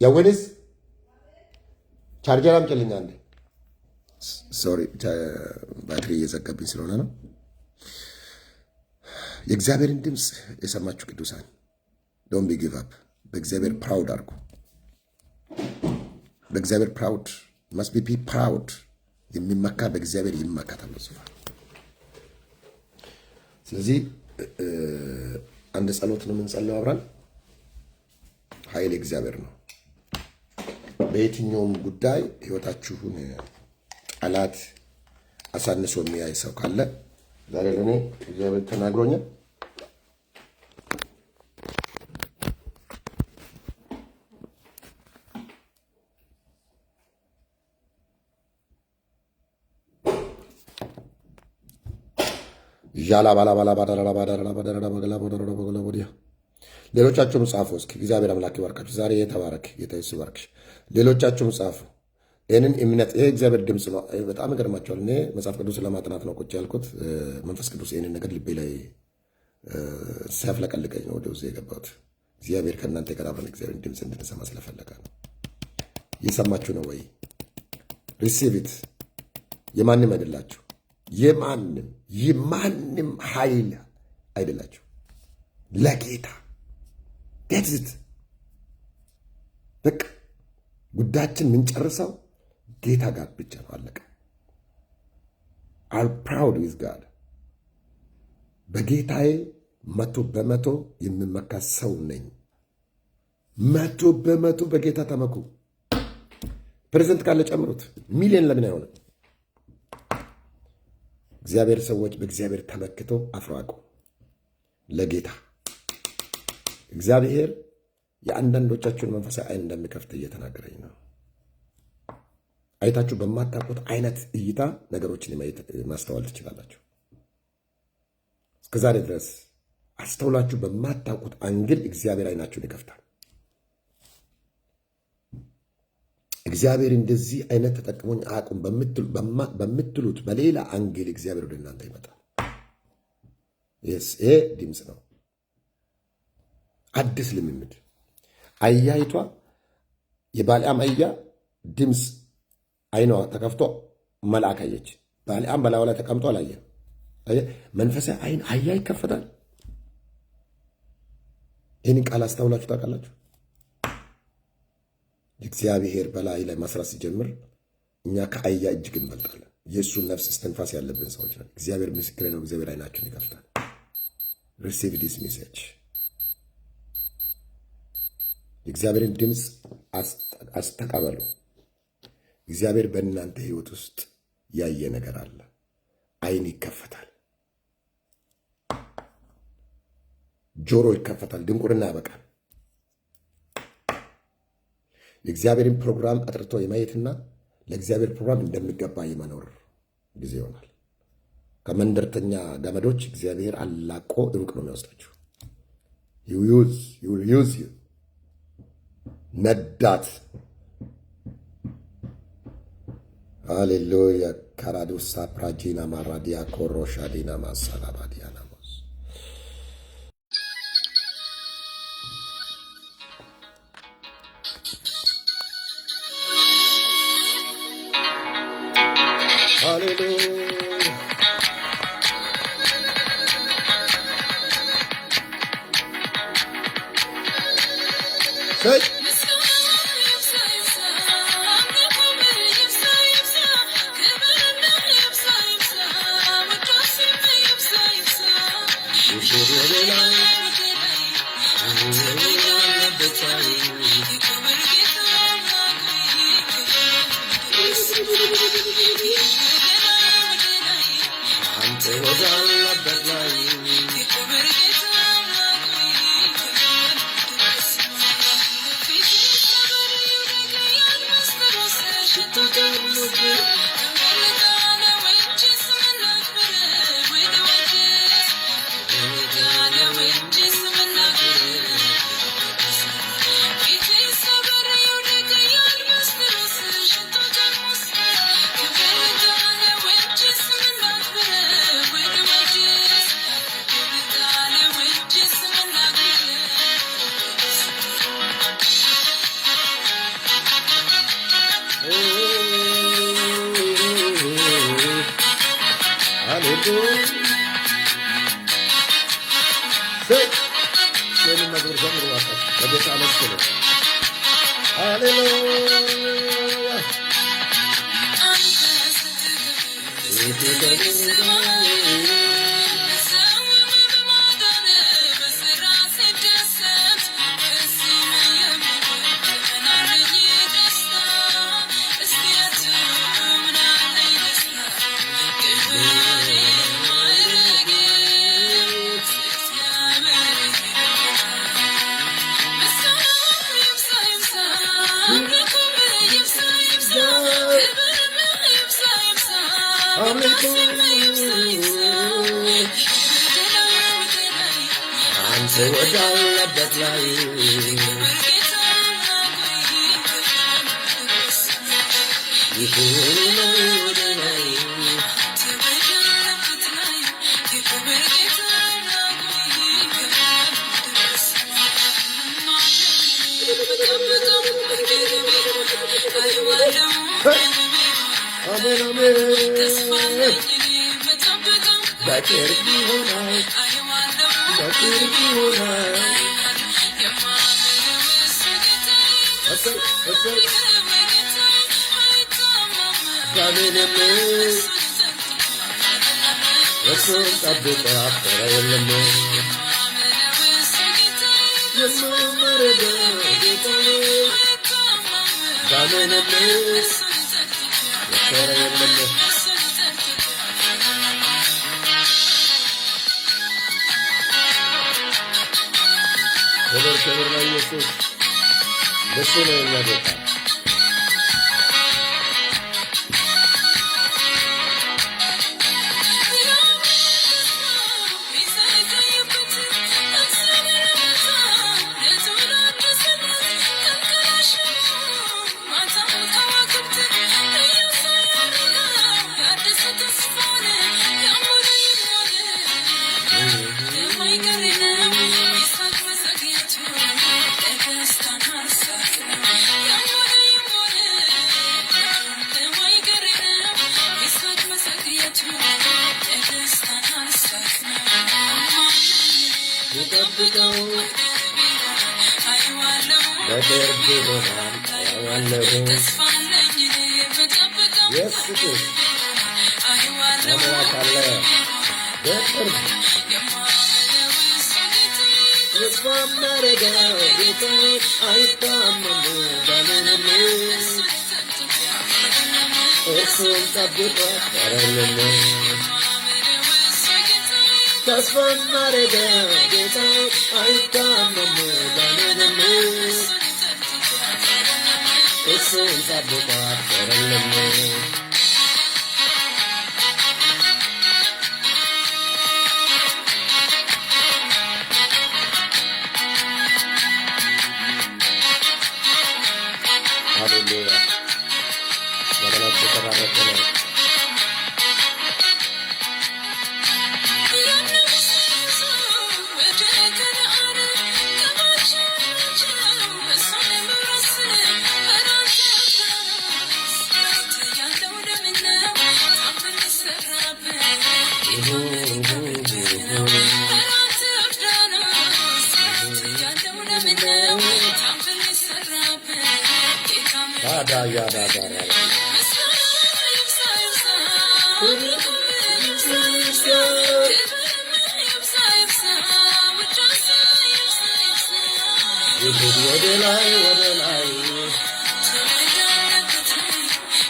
ያዌንስ ቻርጀር አምጪልኝ አንዴ። ሶሪ ባትሪ እየዘጋብኝ ስለሆነ ነው። የእግዚአብሔርን ድምፅ የሰማችሁ ቅዱሳን ዶንት ቢ ጊቭ አፕ። በእግዚአብሔር ፕራውድ አድርጉ። በእግዚአብሔር ፕራውድ መስት ቢ ፕራውድ። የሚመካ በእግዚአብሔር ይመካ ተብሎ ጽፏል። ስለዚህ አንድ ጸሎት ነው የምንጸልየው አብረን። ኃይል እግዚአብሔር ነው። በየትኛውም ጉዳይ ህይወታችሁን ጠላት አሳንሶ የሚያይ ሰው ካለ ዛሬ ለእኔ እግዚአብሔር ተናግሮኛል። ሌሎቻችሁም ጻፉ እስኪ። እግዚአብሔር አምላክ ይባርካችሁ። ዛሬ የተባረክ ጌታ ኢየሱስ ይባርክሽ። ሌሎቻችሁም ጻፉ። ይህንን እምነት ይሄ እግዚአብሔር ድምፅ ነው። በጣም ይገርማቸዋል። እኔ መጽሐፍ ቅዱስ ለማጥናት ነው ቁጭ ያልኩት። መንፈስ ቅዱስ ይህንን ነገር ልቤ ላይ ሲያፍለቀልቀኝ ነው ወደ ውስጥ የገባሁት። እግዚአብሔር ከእናንተ ጋር አብረን እግዚአብሔር ድምፅ እንድንሰማ ስለፈለገ ነው። እየሰማችሁ ነው ወይ? ሪሲቭ ኢት። የማንም አይደላችሁ። የማንም ኃይል አይደላችሁ። ለጌታ ዴትዝት በቃ ጉዳያችን የምንጨርሰው ጌታ ጋር ብቻ ነው። አለቀ። አር ፕራውድ ዊዝ ጋድ። በጌታዬ 100% የምመካ ሰው ነኝ። 100% በጌታ ተመኩ። ፕሬዘንት ካለ ጨምሩት። ሚሊዮን ለምን አይሆንም? እግዚአብሔር ሰዎች በእግዚአብሔር ተመክተው አፍራቁ ለጌታ። እግዚአብሔር የአንዳንዶቻችሁን መንፈሳዊ አይን እንደሚከፍት እየተናገረኝ ነው። አይታችሁ በማታውቁት አይነት እይታ ነገሮችን ማስተዋል ትችላላችሁ። እስከዛሬ ድረስ አስተውላችሁ በማታውቁት አንግል እግዚአብሔር አይናችሁን ይከፍታል። እግዚአብሔር እንደዚህ አይነት ተጠቅሞኝ አያውቁም በምትሉት በሌላ አንግል እግዚአብሔር ወደ እናንተ ይመጣል። ይሄ ድምፅ ነው። አዲስ ልምምድ። አህያይቷ የባልዓም አህያ ድምፅ አይኗ ተከፍቶ መልአክ አየች። ባልዓም በላዩ ላይ ተቀምጦ አላየም። መንፈሳዊ አይን አህያ ይከፈታል። ይህንን ቃል አስተውላችሁ ታውቃላችሁ? እግዚአብሔር በላይ ላይ መስራት ሲጀምር እኛ ከአህያ እጅግ እንበልጣለን። የእሱን ነፍስ እስትንፋስ ያለብን ሰዎች ነን። እግዚአብሔር ምስክሬ ነው። እግዚአብሔር አይናችሁን ይከፍታል። ሪሲቭ ዲስ ሜሴጅ። የእግዚአብሔርን ድምፅ አስተቀበሉ። እግዚአብሔር በእናንተ ህይወት ውስጥ ያየ ነገር አለ። አይን ይከፈታል፣ ጆሮ ይከፈታል፣ ድንቁርና ያበቃል። የእግዚአብሔርን ፕሮግራም አጥርቶ የማየትና ለእግዚአብሔር ፕሮግራም እንደሚገባ የመኖር ጊዜ ይሆናል። ከመንደርተኛ ገመዶች እግዚአብሔር አላቆ ሩቅ ነው የሚወስዳችሁ። ዩዝ ነዳት። ሃሌሉያ። ካራዱሳ ፕራጂና ማራዲያ ኮሮሻዲና ማሳላባዲያ ናሞስ ሃሌሉያ። ወዳለበት ላይ ይሁን ወደ ላይ አሜን አሜን በቅርብ ይሆናል በቅርብ ይሆናል ባሜንም እሱን ጠብቆ አፈረ የለም የማመረደ ጌታ ባሜንም አፈረ የለም ክብር ለኢየሱስ ደስ ነው የሚያደርጋ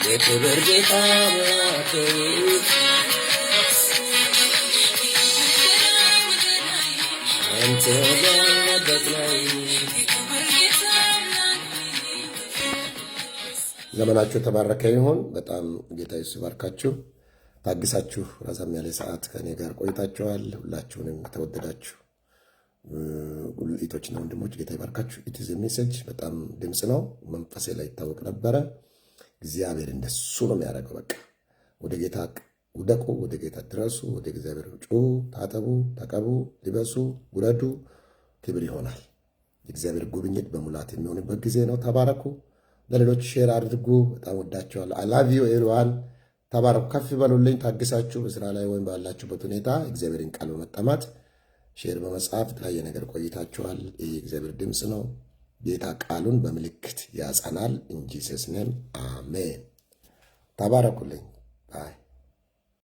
የክብር ጌታ አንተ ወዳለበት ላይ ዘመናችሁ የተባረከ ይሁን። በጣም ጌታ ኢየሱስ ይባርካችሁ። ታግሳችሁ ረዘም ያለ ሰዓት ከኔ ጋር ቆይታችኋል። ሁላችሁንም ተወደዳችሁ ኢቶችና ወንድሞች ጌታ ይባርካችሁ። ኢት ኢዝ ሜሴጅ በጣም ድምጽ ነው፣ መንፈሴ ላይ ይታወቅ ነበረ። እግዚአብሔር እንደሱ ነው የሚያደርገው። በቃ ወደ ጌታ ውደቁ፣ ወደ ጌታ ድረሱ፣ ወደ እግዚአብሔር ጩ፣ ታጠቡ፣ ተቀቡ፣ ልበሱ፣ ውረዱ፣ ክብር ይሆናል። የእግዚአብሔር ጉብኝት በሙላት የሚሆንበት ጊዜ ነው። ተባረኩ። ለሌሎች ሼር አድርጉ። በጣም ወዳችኋለሁ። አይ ላቭ ዩ ኤቭሪዋን። ተባረኩ። ከፍ በሉልኝ። ታግሳችሁ በስራ ላይ ወይም ባላችሁበት ሁኔታ እግዚአብሔርን ቃል በመጠማት ሼር በመጻፍ የተለያየ ነገር ቆይታችኋል። ይህ የእግዚአብሔር ድምፅ ነው። ጌታ ቃሉን በምልክት ያጸናል። ኢን ጂሰስ ኔም አሜን። ተባረኩልኝ።